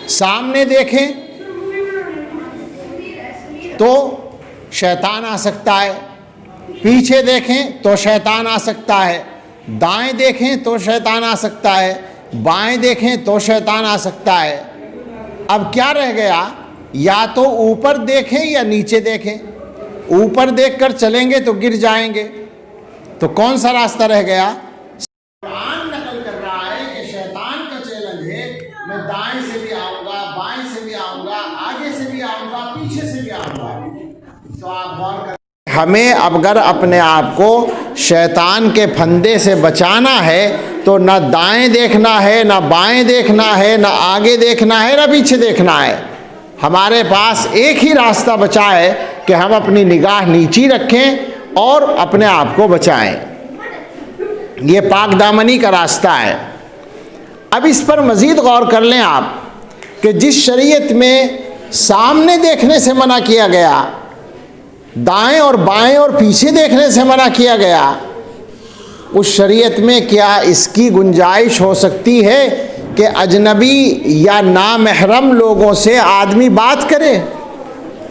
سامنے دیکھیں تو شیطان آ سکتا ہے، پیچھے دیکھیں تو شیطان آ سکتا ہے، دائیں دیکھیں تو شیطان آ سکتا ہے، بائیں دیکھیں تو شیطان آ سکتا ہے۔ اب کیا رہ گیا؟ یا تو اوپر دیکھیں یا نیچے دیکھیں۔ اوپر دیکھ کر چلیں گے تو گر جائیں گے، تو کون سا راستہ رہ گیا؟ قرآن نقل کر رہا ہے کہ شیطان کا چیلنج ہے، میں دائیں سے بھی آؤں گا، بائیں سے بھی آؤں گا، آگے سے بھی آؤں گا، پیچھے سے بھی آؤں گا۔ تو آپ غور کریں، ہمیں اگر اپنے آپ کو شیطان کے پھندے سے بچانا ہے تو نہ دائیں دیکھنا ہے، نہ بائیں دیکھنا ہے، نہ آگے دیکھنا ہے، نہ پیچھے دیکھنا ہے۔ ہمارے پاس ایک ہی راستہ بچا ہے کہ ہم اپنی نگاہ نیچی رکھیں اور اپنے آپ کو بچائیں۔ یہ پاک دامنی کا راستہ ہے۔ اب اس پر مزید غور کر لیں آپ کہ جس شریعت میں سامنے دیکھنے سے منع کیا گیا، دائیں اور بائیں اور پیچھے دیکھنے سے منع کیا گیا، اس شریعت میں کیا اس کی گنجائش ہو سکتی ہے کہ اجنبی یا نامحرم لوگوں سے آدمی بات کرے؟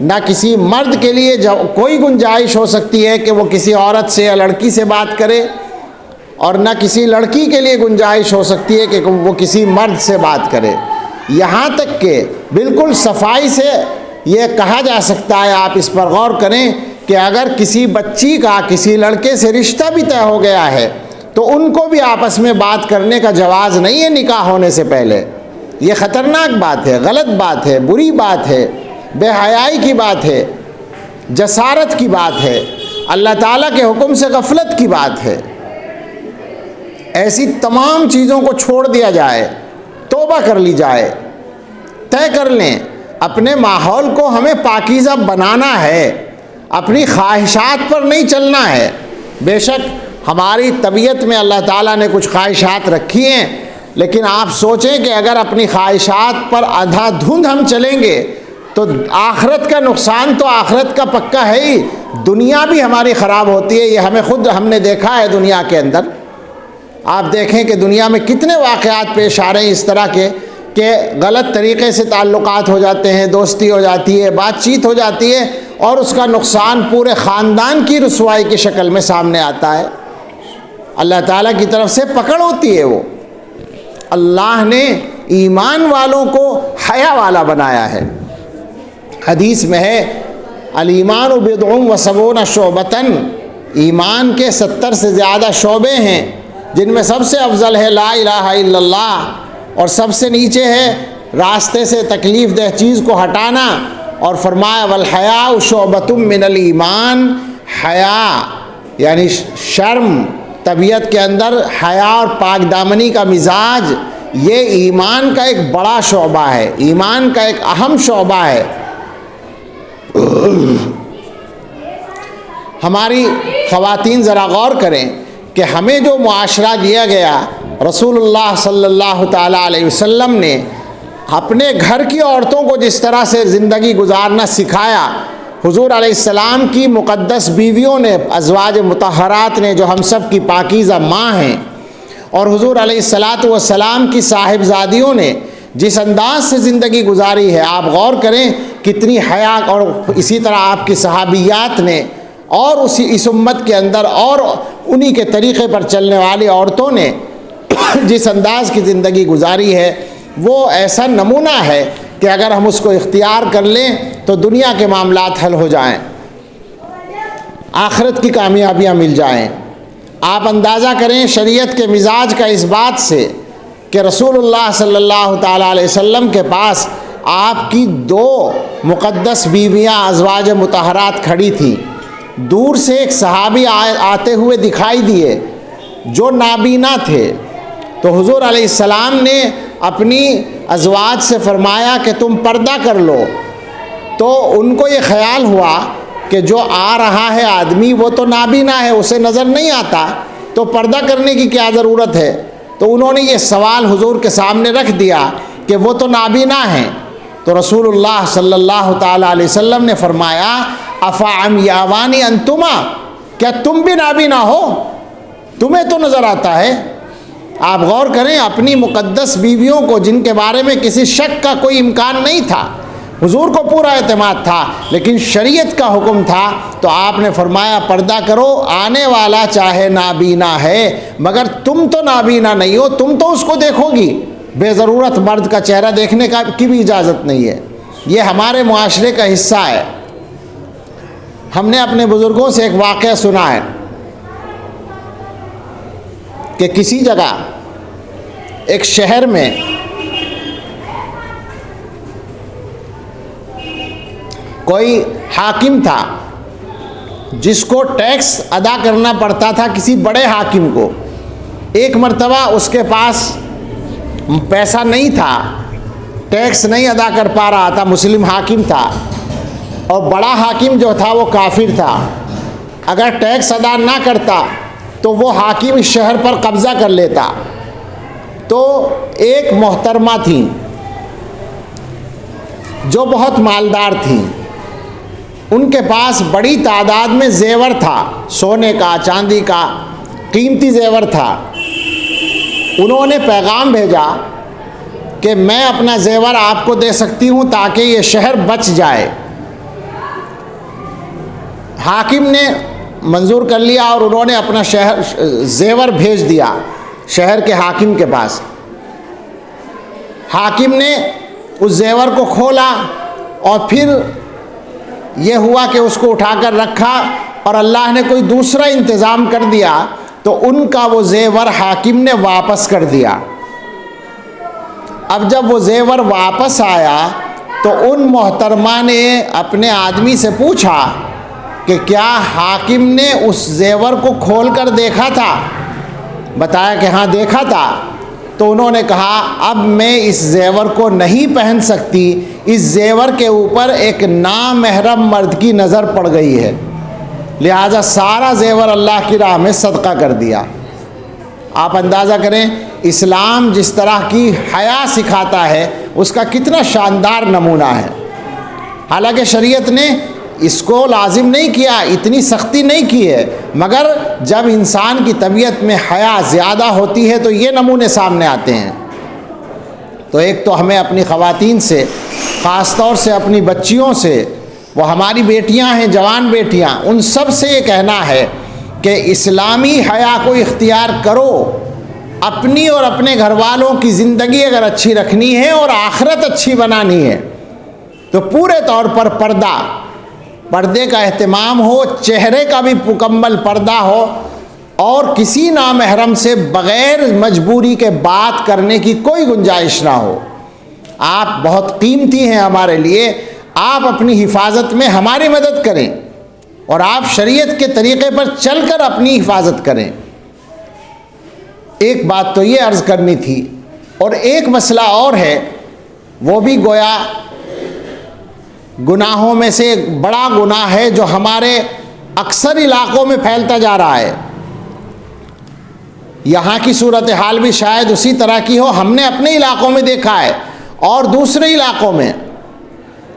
نہ کسی مرد کے لیے کوئی گنجائش ہو سکتی ہے کہ وہ کسی عورت سے یا لڑکی سے بات کرے، اور نہ کسی لڑکی کے لیے گنجائش ہو سکتی ہے کہ وہ کسی مرد سے بات کرے۔ یہاں تک کہ بالکل صفائی سے یہ کہا جا سکتا ہے، آپ اس پر غور کریں کہ اگر کسی بچی کا کسی لڑکے سے رشتہ بھی طے ہو گیا ہے تو ان کو بھی آپس میں بات کرنے کا جواز نہیں ہے نکاح ہونے سے پہلے۔ یہ خطرناک بات ہے، غلط بات ہے، بری بات ہے، بے حیائی کی بات ہے، جسارت کی بات ہے، اللہ تعالیٰ کے حکم سے غفلت کی بات ہے۔ ایسی تمام چیزوں کو چھوڑ دیا جائے، توبہ کر لی جائے، طے کر لیں اپنے ماحول کو ہمیں پاکیزہ بنانا ہے، اپنی خواہشات پر نہیں چلنا ہے۔ بے شک ہماری طبیعت میں اللہ تعالیٰ نے کچھ خواہشات رکھی ہیں، لیکن آپ سوچیں کہ اگر اپنی خواہشات پر آدھا دھند ہم چلیں گے تو آخرت کا نقصان تو آخرت کا پکا ہے ہی، دنیا بھی ہماری خراب ہوتی ہے۔ یہ ہم نے دیکھا ہے دنیا کے اندر۔ آپ دیکھیں کہ دنیا میں کتنے واقعات پیش آ رہے ہیں اس طرح کے کہ غلط طریقے سے تعلقات ہو جاتے ہیں، دوستی ہو جاتی ہے، بات چیت ہو جاتی ہے، اور اس کا نقصان پورے خاندان کی رسوائی کی شکل میں سامنے آتا ہے۔ اللہ تعالیٰ کی طرف سے پکڑ ہوتی ہے۔ وہ اللہ نے ایمان والوں کو حیا والا بنایا ہے۔ حدیث میں ہے الایمان بضع و سبعون شعبۃ، ایمان کے 70 سے زیادہ شعبے ہیں، جن میں سب سے افضل ہے لا الہ الا اللہ، اور سب سے نیچے ہے راستے سے تکلیف دہ چیز کو ہٹانا، اور فرمایا والحیاء شعبۃ من الایمان، حیا یعنی شرم، طبیعت کے اندر حیا اور پاک دامنی کا مزاج، یہ ایمان کا ایک بڑا شعبہ ہے، ایمان کا ایک اہم شعبہ ہے۔ ہماری خواتین ذرا غور کریں کہ ہمیں جو معاشرہ دیا گیا، رسول اللہ صلی اللہ تعالیٰ علیہ وسلم نے اپنے گھر کی عورتوں کو جس طرح سے زندگی گزارنا سکھایا، حضور علیہ السلام کی مقدس بیویوں نے، ازواج مطہرات نے، جو ہم سب کی پاکیزہ ماں ہیں، اور حضور علیہ السلام کی صاحبزادیوں نے جس انداز سے زندگی گزاری ہے، آپ غور کریں کتنی حیا، اور اسی طرح آپ کی صحابیات نے، اور اس امت کے اندر اور انہی کے طریقے پر چلنے والی عورتوں نے جس انداز کی زندگی گزاری ہے، وہ ایسا نمونہ ہے کہ اگر ہم اس کو اختیار کر لیں تو دنیا کے معاملات حل ہو جائیں، آخرت کی کامیابیاں مل جائیں۔ آپ اندازہ کریں شریعت کے مزاج کا اس بات سے کہ رسول اللہ صلی اللہ تعالیٰ علیہ وسلم کے پاس آپ کی 2 مقدس بیویاں ازواج مطہرات کھڑی تھیں، دور سے ایک صحابی آتے ہوئے دکھائی دیے جو نابینا تھے، تو حضور علیہ السلام نے اپنی ازواج سے فرمایا کہ تم پردہ کر لو، تو ان کو یہ خیال ہوا کہ جو آ رہا ہے آدمی وہ تو نابینا ہے، اسے نظر نہیں آتا، تو پردہ کرنے کی کیا ضرورت ہے؟ تو انہوں نے یہ سوال حضور کے سامنے رکھ دیا کہ وہ تو نابینا ہیں۔ تو رسول اللہ صلی اللہ تعالیٰ علیہ وسلم نے فرمایا افعمیاوانی انتما، کیا تم بھی نابینا ہو؟ تمہیں تو نظر آتا ہے۔ آپ غور کریں، اپنی مقدس بیویوں کو جن کے بارے میں کسی شک کا کوئی امکان نہیں تھا، حضور کو پورا اعتماد تھا، لیکن شریعت کا حکم تھا، تو آپ نے فرمایا پردہ کرو، آنے والا چاہے نابینا ہے مگر تم تو نابینا نہیں ہو، تم تو اس کو دیکھو گی، بے ضرورت مرد کا چہرہ دیکھنے کی بھی اجازت نہیں ہے۔ یہ ہمارے معاشرے کا حصہ ہے۔ ہم نے اپنے بزرگوں سے ایک واقعہ سنا ہے کہ کسی جگہ ایک شہر میں کوئی حاکم تھا جس کو ٹیکس ادا کرنا پڑتا تھا کسی بڑے حاکم کو۔ ایک مرتبہ اس کے پاس پیسہ نہیں تھا، ٹیکس نہیں ادا کر پا رہا تھا، مسلم حاکم تھا، اور بڑا حاکم جو تھا وہ کافر تھا۔ اگر ٹیکس ادا نہ کرتا تو وہ حاکم اس شہر پر قبضہ کر لیتا۔ تو ایک محترمہ تھیں جو بہت مالدار تھیں، ان کے پاس بڑی تعداد میں زیور تھا، سونے کا، چاندی کا، قیمتی زیور تھا۔ انہوں نے پیغام بھیجا کہ میں اپنا زیور آپ کو دے سکتی ہوں تاکہ یہ شہر بچ جائے۔ حاکم نے منظور کر لیا اور انہوں نے اپنا زیور بھیج دیا شہر کے حاکم کے پاس۔ حاکم نے اس زیور کو کھولا اور پھر یہ ہوا کہ اس کو اٹھا کر رکھا، اور اللہ نے کوئی دوسرا انتظام کر دیا تو ان کا وہ زیور حاکم نے واپس کر دیا۔ اب جب وہ زیور واپس آیا تو ان محترمہ نے اپنے آدمی سے پوچھا کہ کیا حاکم نے اس زیور کو کھول کر دیکھا تھا؟ بتایا کہ ہاں دیکھا تھا۔ تو انہوں نے کہا اب میں اس زیور کو نہیں پہن سکتی، اس زیور کے اوپر ایک نامحرم مرد کی نظر پڑ گئی ہے، لہذا سارا زیور اللہ کی راہ میں صدقہ کر دیا۔ آپ اندازہ کریں اسلام جس طرح کی حیا سکھاتا ہے اس کا کتنا شاندار نمونہ ہے۔ حالانکہ شریعت نے اس کو لازم نہیں کیا، اتنی سختی نہیں کی ہے، مگر جب انسان کی طبیعت میں حیا زیادہ ہوتی ہے تو یہ نمونے سامنے آتے ہیں۔ تو ایک تو ہمیں اپنی خواتین سے، خاص طور سے اپنی بچیوں سے، وہ ہماری بیٹیاں ہیں، جوان بیٹیاں، ان سب سے یہ کہنا ہے کہ اسلامی حیا کو اختیار کرو۔ اپنی اور اپنے گھر والوں کی زندگی اگر اچھی رکھنی ہے اور آخرت اچھی بنانی ہے تو پورے طور پر پردے کا اہتمام ہو، چہرے کا بھی مکمل پردہ ہو، اور کسی نامحرم سے بغیر مجبوری کے بات کرنے کی کوئی گنجائش نہ ہو۔ آپ بہت قیمتی ہیں ہمارے لیے، آپ اپنی حفاظت میں ہماری مدد کریں اور آپ شریعت کے طریقے پر چل کر اپنی حفاظت کریں۔ ایک بات تو یہ عرض کرنی تھی، اور ایک مسئلہ اور ہے، وہ بھی گویا گناہوں میں سے ایک بڑا گناہ ہے جو ہمارے اکثر علاقوں میں پھیلتا جا رہا ہے۔ یہاں کی صورتحال بھی شاید اسی طرح کی ہو، ہم نے اپنے علاقوں میں دیکھا ہے اور دوسرے علاقوں میں۔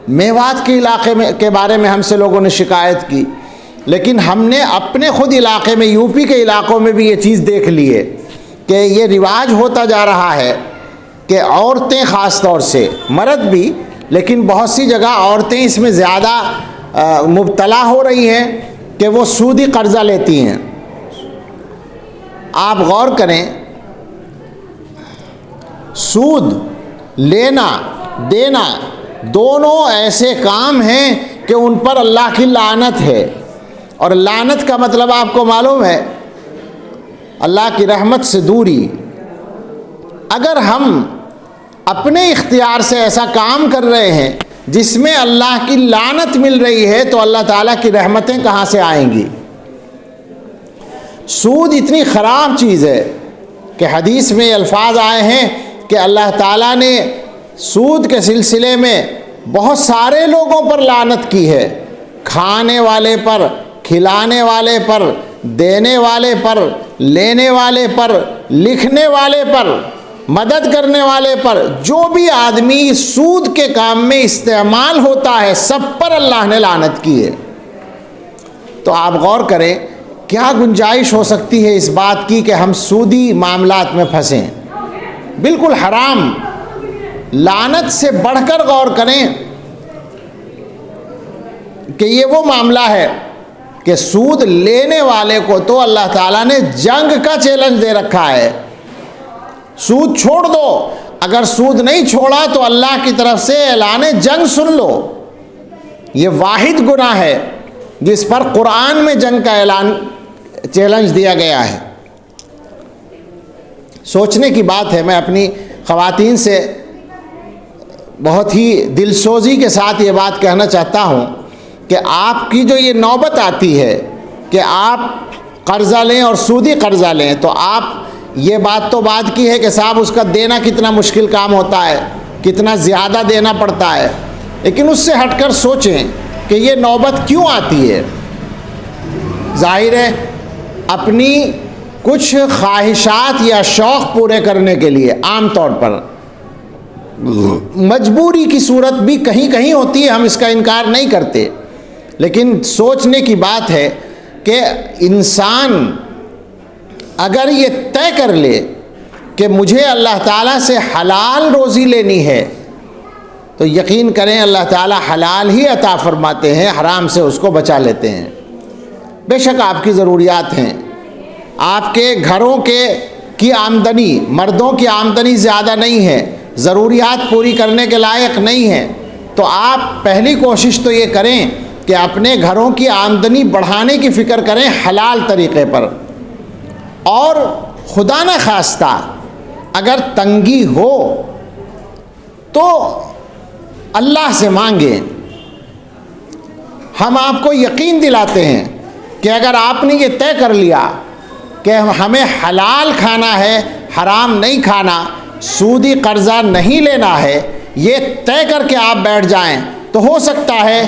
میوات کے علاقے کے بارے میں ہم سے لوگوں نے شکایت کی، لیکن ہم نے اپنے خود علاقے میں، یو پی کے علاقوں میں بھی یہ چیز دیکھ لی ہے کہ یہ رواج ہوتا جا رہا ہے کہ عورتیں، خاص طور سے مرد بھی، لیکن بہت سی جگہ عورتیں اس میں زیادہ مبتلا ہو رہی ہیں کہ وہ سودی قرضہ لیتی ہیں۔ آپ غور کریں، سود لینا دینا دونوں ایسے کام ہیں کہ ان پر اللہ کی لعنت ہے، اور لعنت کا مطلب آپ کو معلوم ہے اللہ کی رحمت سے دوری۔ اگر ہم اپنے اختیار سے ایسا کام کر رہے ہیں جس میں اللہ کی لعنت مل رہی ہے تو اللہ تعالیٰ کی رحمتیں کہاں سے آئیں گی؟ سود اتنی خراب چیز ہے کہ حدیث میں یہ الفاظ آئے ہیں کہ اللہ تعالیٰ نے سود کے سلسلے میں بہت سارے لوگوں پر لعنت کی ہے، کھانے والے پر، کھلانے والے پر، دینے والے پر، لینے والے پر، لکھنے والے پر، مدد کرنے والے پر، جو بھی آدمی سود کے کام میں استعمال ہوتا ہے سب پر اللہ نے لعنت کی ہے۔ تو آپ غور کریں کیا گنجائش ہو سکتی ہے اس بات کی کہ ہم سودی معاملات میں پھنسیں؟ بالکل حرام۔ لعنت سے بڑھ کر غور کریں کہ یہ وہ معاملہ ہے کہ سود لینے والے کو تو اللہ تعالیٰ نے جنگ کا چیلنج دے رکھا ہے، سود چھوڑ دو، اگر سود نہیں چھوڑا تو اللہ کی طرف سے اعلان جنگ سن لو۔ یہ واحد گناہ ہے جس پر قرآن میں جنگ کا اعلان چیلنج دیا گیا ہے۔ سوچنے کی بات ہے، میں اپنی خواتین سے بہت ہی دلسوزی کے ساتھ یہ بات کہنا چاہتا ہوں کہ آپ کی جو یہ نوبت آتی ہے کہ آپ قرضہ لیں اور سودی قرضہ لیں، تو آپ یہ بات تو بات کی ہے کہ صاحب اس کا دینا کتنا مشکل کام ہوتا ہے، کتنا زیادہ دینا پڑتا ہے، لیکن اس سے ہٹ کر سوچیں کہ یہ نوبت کیوں آتی ہے۔ ظاہر ہے اپنی کچھ خواہشات یا شوق پورے کرنے کے لیے عام طور پر مجبوری کی صورت بھی کہیں کہیں ہوتی ہے، ہم اس کا انکار نہیں کرتے، لیکن سوچنے کی بات ہے کہ انسان اگر یہ طے کر لے کہ مجھے اللہ تعالیٰ سے حلال روزی لینی ہے تو یقین کریں اللہ تعالیٰ حلال ہی عطا فرماتے ہیں، حرام سے اس کو بچا لیتے ہیں۔ بے شک آپ کی ضروریات ہیں، آپ کے گھروں کی آمدنی، مردوں کی آمدنی زیادہ نہیں ہے، ضروریات پوری کرنے کے لائق نہیں ہے، تو آپ پہلی کوشش تو یہ کریں کہ اپنے گھروں کی آمدنی بڑھانے کی فکر کریں حلال طریقے پر، اور خدا نہ خواستہ اگر تنگی ہو تو اللہ سے مانگیں۔ ہم آپ کو یقین دلاتے ہیں کہ اگر آپ نے یہ طے کر لیا کہ ہمیں حلال کھانا ہے، حرام نہیں کھانا، سودی قرضہ نہیں لینا ہے، یہ طے کر کے آپ بیٹھ جائیں تو ہو سکتا ہے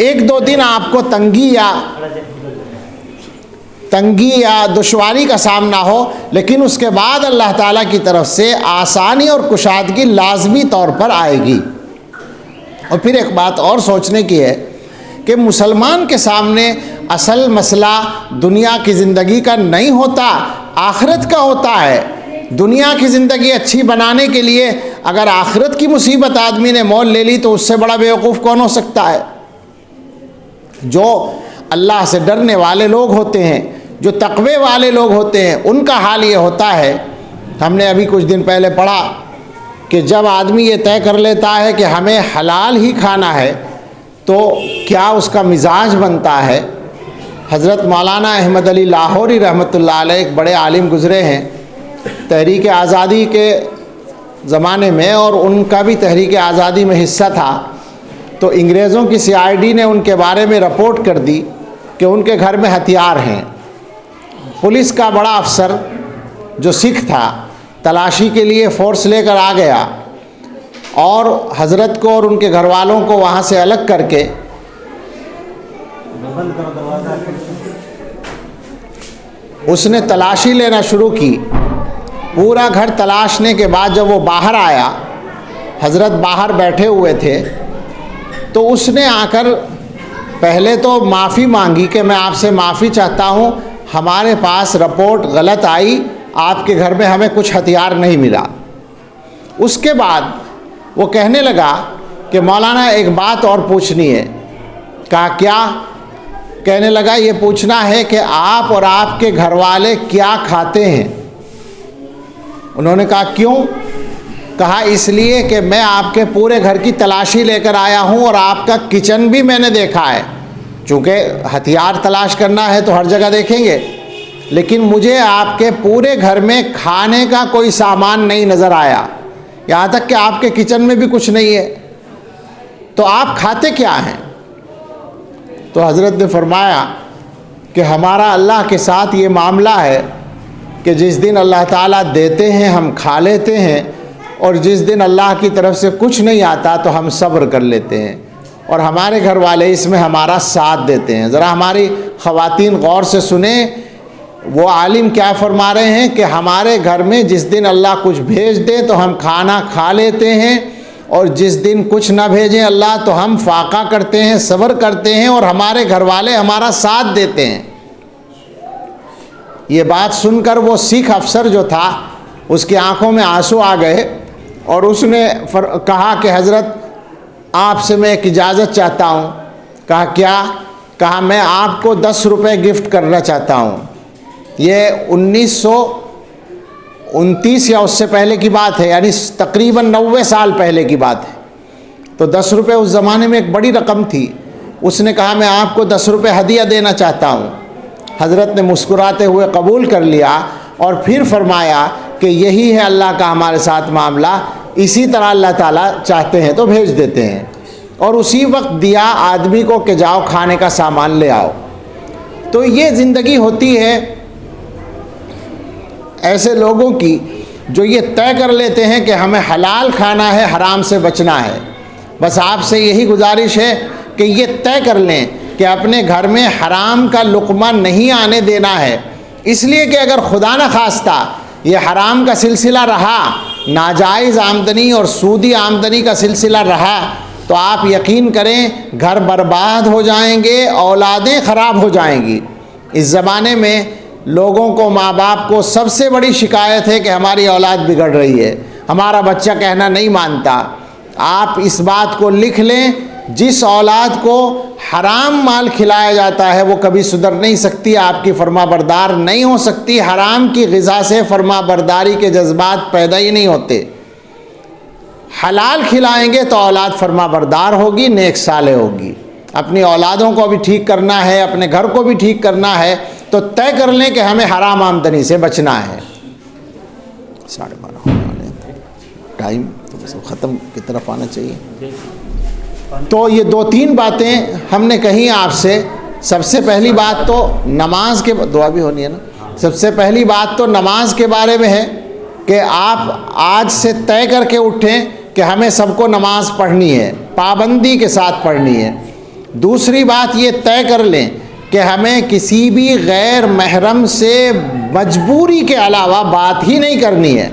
ایک دو دن آپ کو تنگی یا دشواری کا سامنا ہو، لیکن اس کے بعد اللہ تعالیٰ کی طرف سے آسانی اور کشادگی لازمی طور پر آئے گی۔ اور پھر ایک بات اور سوچنے کی ہے کہ مسلمان کے سامنے اصل مسئلہ دنیا کی زندگی کا نہیں ہوتا، آخرت کا ہوتا ہے۔ دنیا کی زندگی اچھی بنانے کے لیے اگر آخرت کی مصیبت آدمی نے مول لے لی تو اس سے بڑا بیوقوف کون ہو سکتا ہے؟ جو اللہ سے ڈرنے والے لوگ ہوتے ہیں، جو تقوی والے لوگ ہوتے ہیں، ان کا حال یہ ہوتا ہے، ہم نے ابھی کچھ دن پہلے پڑھا کہ جب آدمی یہ طے کر لیتا ہے کہ ہمیں حلال ہی کھانا ہے تو کیا اس کا مزاج بنتا ہے۔ حضرت مولانا احمد علی لاہوری رحمۃ اللہ علیہ ایک بڑے عالم گزرے ہیں تحریک آزادی کے زمانے میں، اور ان کا بھی تحریک آزادی میں حصہ تھا، تو انگریزوں کی CID نے ان کے بارے میں رپورٹ کر دی کہ ان کے گھر میں ہتھیار ہیں۔ پولیس کا بڑا افسر جو سکھ تھا تلاشی کے لیے فورس لے کر آ گیا اور حضرت کو اور ان کے گھر والوں کو وہاں سے الگ کر کے اس نے تلاشی لینا شروع کی۔ پورا گھر تلاشنے کے بعد جب وہ باہر آیا، حضرت باہر بیٹھے ہوئے تھے، تو اس نے آ کر پہلے تو معافی مانگی کہ میں آپ سے معافی چاہتا ہوں، ہمارے پاس رپورٹ غلط آئی، آپ کے گھر میں ہمیں کچھ ہتھیار نہیں ملا۔ اس کے بعد وہ کہنے لگا کہ مولانا ایک بات اور پوچھنی ہے۔ کہا کیا؟ کہنے لگا یہ پوچھنا ہے کہ آپ اور آپ کے گھر والے کیا کھاتے ہیں؟ انہوں نے کہا کیوں؟ کہا اس لیے کہ میں آپ کے پورے گھر کی تلاشی لے کر آیا ہوں اور آپ کا کچن بھی میں نے دیکھا ہے، چونکہ ہتھیار تلاش کرنا ہے تو ہر جگہ دیکھیں گے، لیکن مجھے آپ کے پورے گھر میں کھانے کا کوئی سامان نہیں نظر آیا، یہاں تک کہ آپ کے کچن میں بھی کچھ نہیں ہے، تو آپ کھاتے کیا ہیں؟ تو حضرت نے فرمایا کہ ہمارا اللہ کے ساتھ یہ معاملہ ہے کہ جس دن اللہ تعالیٰ دیتے ہیں ہم کھا لیتے ہیں، اور جس دن اللہ کی طرف سے کچھ نہیں آتا تو ہم صبر کر لیتے ہیں، اور ہمارے گھر والے اس میں ہمارا ساتھ دیتے ہیں۔ ذرا ہماری خواتین غور سے سنیں، وہ عالم کیا فرما رہے ہیں کہ ہمارے گھر میں جس دن اللہ کچھ بھیج دے تو ہم کھانا کھا لیتے ہیں، اور جس دن کچھ نہ بھیجیں اللہ تو ہم فاقہ کرتے ہیں، صبر کرتے ہیں، اور ہمارے گھر والے ہمارا ساتھ دیتے ہیں۔ یہ بات سن کر وہ سکھ افسر جو تھا اس کی آنکھوں میں آنسو آ گئے، اور اس نے کہا کہ حضرت آپ سے میں ایک اجازت چاہتا ہوں۔ کہا کیا؟ کہا میں آپ کو 10 روپے گفٹ کرنا چاہتا ہوں۔ یہ 1929 یا اس سے پہلے کی بات ہے، یعنی تقریباً 90 سال پہلے کی بات ہے۔ تو 10 روپے اس زمانے میں ایک بڑی رقم تھی۔ اس نے کہا میں آپ کو 10 روپے ہدیہ دینا چاہتا ہوں۔ حضرت نے مسکراتے ہوئے قبول کر لیا، اور پھر فرمایا کہ یہی ہے اللہ کا ہمارے ساتھ معاملہ، اسی طرح اللہ تعالیٰ چاہتے ہیں تو بھیج دیتے ہیں۔ اور اسی وقت دیا آدمی کو کہ جاؤ کھانے کا سامان لے آؤ۔ تو یہ زندگی ہوتی ہے ایسے لوگوں کی جو یہ طے کر لیتے ہیں کہ ہمیں حلال کھانا ہے، حرام سے بچنا ہے۔ بس آپ سے یہی گزارش ہے کہ یہ طے کر لیں کہ اپنے گھر میں حرام کا لقمہ نہیں آنے دینا ہے، اس لیے کہ اگر خدا نہ خواستہ یہ حرام کا سلسلہ رہا، ناجائز آمدنی اور سودی آمدنی کا سلسلہ رہا، تو آپ یقین کریں گھر برباد ہو جائیں گے، اولادیں خراب ہو جائیں گی۔ اس زمانے میں لوگوں کو، ماں باپ کو سب سے بڑی شکایت ہے کہ ہماری اولاد بگڑ رہی ہے، ہمارا بچہ کہنا نہیں مانتا۔ آپ اس بات کو لکھ لیں، جس اولاد کو حرام مال کھلایا جاتا ہے وہ کبھی سدھر نہیں سکتی، آپ کی فرما بردار نہیں ہو سکتی۔ حرام کی غذا سے فرما برداری کے جذبات پیدا ہی نہیں ہوتے۔ حلال کھلائیں گے تو اولاد فرما بردار ہوگی، نیک صالح ہوگی۔ اپنی اولادوں کو بھی ٹھیک کرنا ہے، اپنے گھر کو بھی ٹھیک کرنا ہے، تو طے کر لیں کہ ہمیں حرام آمدنی سے بچنا ہے۔ 12:30 ہونے والے ہیں، ٹائم تو بس ختم کی طرف آنا چاہیے۔ تو یہ 2-3 باتیں ہم نے کہیں آپ سے۔ سب سے پہلی بات تو نماز کے، دعا بھی ہونی ہے نا، سب سے پہلی بات تو نماز کے بارے میں ہے کہ آپ آج سے طے کر کے اٹھیں کہ ہمیں سب کو نماز پڑھنی ہے، پابندی کے ساتھ پڑھنی ہے۔ دوسری بات یہ طے کر لیں کہ ہمیں کسی بھی غیر محرم سے مجبوری کے علاوہ بات ہی نہیں کرنی ہے۔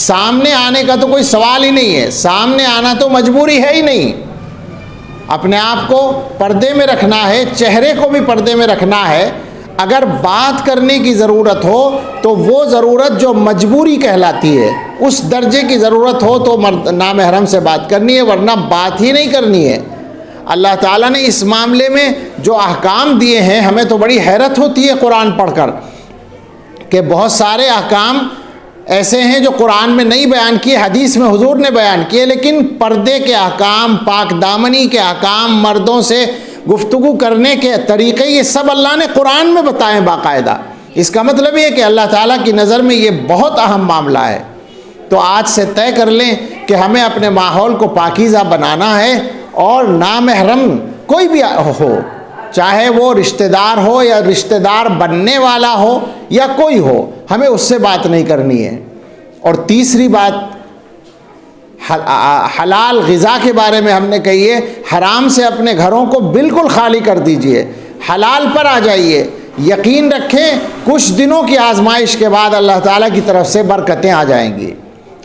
سامنے آنے کا تو کوئی سوال ہی نہیں ہے، سامنے آنا تو مجبوری ہے ہی نہیں۔ اپنے آپ کو پردے میں رکھنا ہے، چہرے کو بھی پردے میں رکھنا ہے۔ اگر بات کرنے کی ضرورت ہو تو وہ ضرورت جو مجبوری کہلاتی ہے، اس درجے کی ضرورت ہو تو نامحرم سے بات کرنی ہے، ورنہ بات ہی نہیں کرنی ہے۔ اللہ تعالیٰ نے اس معاملے میں جو احکام دیے ہیں، ہمیں تو بڑی حیرت ہوتی ہے قرآن پڑھ کر کہ بہت سارے احکام ایسے ہیں جو قرآن میں نہیں بیان کیے، حدیث میں حضور نے بیان کیے، لیکن پردے کے احکام، پاک دامنی کے احکام، مردوں سے گفتگو کرنے کے طریقے، یہ سب اللہ نے قرآن میں بتائے باقاعدہ۔ اس کا مطلب یہ کہ اللہ تعالیٰ کی نظر میں یہ بہت اہم معاملہ ہے۔ تو آج سے طے کر لیں کہ ہمیں اپنے ماحول کو پاکیزہ بنانا ہے، اور نامحرم کوئی بھی ہو، چاہے وہ رشتہ دار ہو یا رشتہ دار بننے والا ہو یا کوئی ہو، ہمیں اس سے بات نہیں کرنی ہے۔ اور تیسری بات حلال غذا کے بارے میں ہم نے کہی ہے، حرام سے اپنے گھروں کو بالکل خالی کر دیجئے، حلال پر آ جائیے۔ یقین رکھیں کچھ دنوں کی آزمائش کے بعد اللہ تعالیٰ کی طرف سے برکتیں آ جائیں گی۔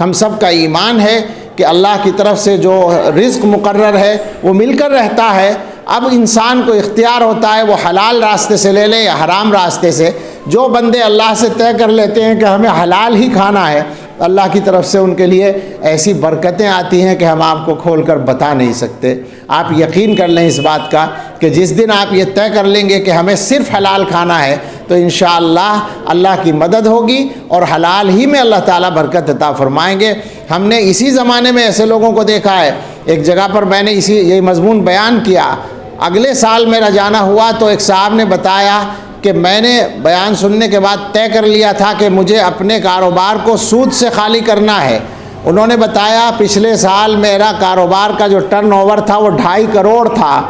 ہم سب کا ایمان ہے کہ اللہ کی طرف سے جو رزق مقرر ہے وہ مل کر رہتا ہے۔ اب انسان کو اختیار ہوتا ہے وہ حلال راستے سے لے لے یا حرام راستے سے۔ جو بندے اللہ سے طے کر لیتے ہیں کہ ہمیں حلال ہی کھانا ہے، اللہ کی طرف سے ان کے لیے ایسی برکتیں آتی ہیں کہ ہم آپ کو کھول کر بتا نہیں سکتے۔ آپ یقین کر لیں اس بات کا کہ جس دن آپ یہ طے کر لیں گے کہ ہمیں صرف حلال کھانا ہے، تو انشاءاللہ اللہ کی مدد ہوگی اور حلال ہی میں اللہ تعالیٰ برکت عطا فرمائیں گے۔ ہم نے اسی زمانے میں ایسے لوگوں کو دیکھا ہے۔ ایک جگہ پر میں نے یہی مضمون بیان کیا، اگلے سال میرا جانا ہوا تو ایک صاحب نے بتایا کہ میں نے بیان سننے کے بعد طے کر لیا تھا کہ مجھے اپنے کاروبار کو سود سے خالی کرنا ہے۔ انہوں نے بتایا پچھلے سال میرا کاروبار کا جو ٹرن اوور تھا وہ 2.5 کروڑ تھا،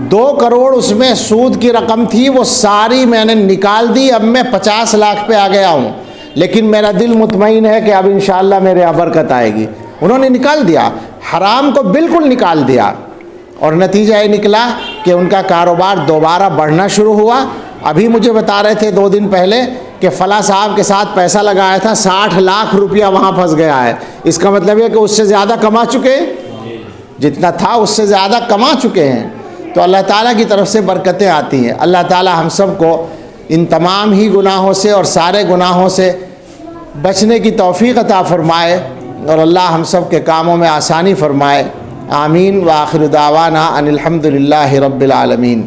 2 کروڑ اس میں سود کی رقم تھی، وہ ساری میں نے نکال دی، اب میں 50 لاکھ پہ آ گیا ہوں، لیکن میرا دل مطمئن ہے کہ اب انشاءاللہ میرے یہاں برکت آئے گی۔ انہوں نے نکال دیا، حرام کو بالکل نکال دیا، اور نتیجہ یہ نکلا کہ ان کا کاروبار دوبارہ بڑھنا شروع ہوا۔ ابھی مجھے بتا رہے تھے 2 دن پہلے کہ فلاں صاحب کے ساتھ پیسہ لگایا تھا، 60 لاکھ روپیہ وہاں پھنس گیا ہے۔ اس کا مطلب ہے کہ اس سے زیادہ کما چکے، جتنا تھا اس سے زیادہ کما چکے ہیں۔ تو اللہ تعالیٰ کی طرف سے برکتیں آتی ہیں۔ اللہ تعالیٰ ہم سب کو ان تمام ہی گناہوں سے اور سارے گناہوں سے بچنے کی توفیق عطا فرمائے، اور اللہ ہم سب کے کاموں میں آسانی فرمائے۔ آمین۔ وآخر دعوانا ان الحمد للہ رب العالمین۔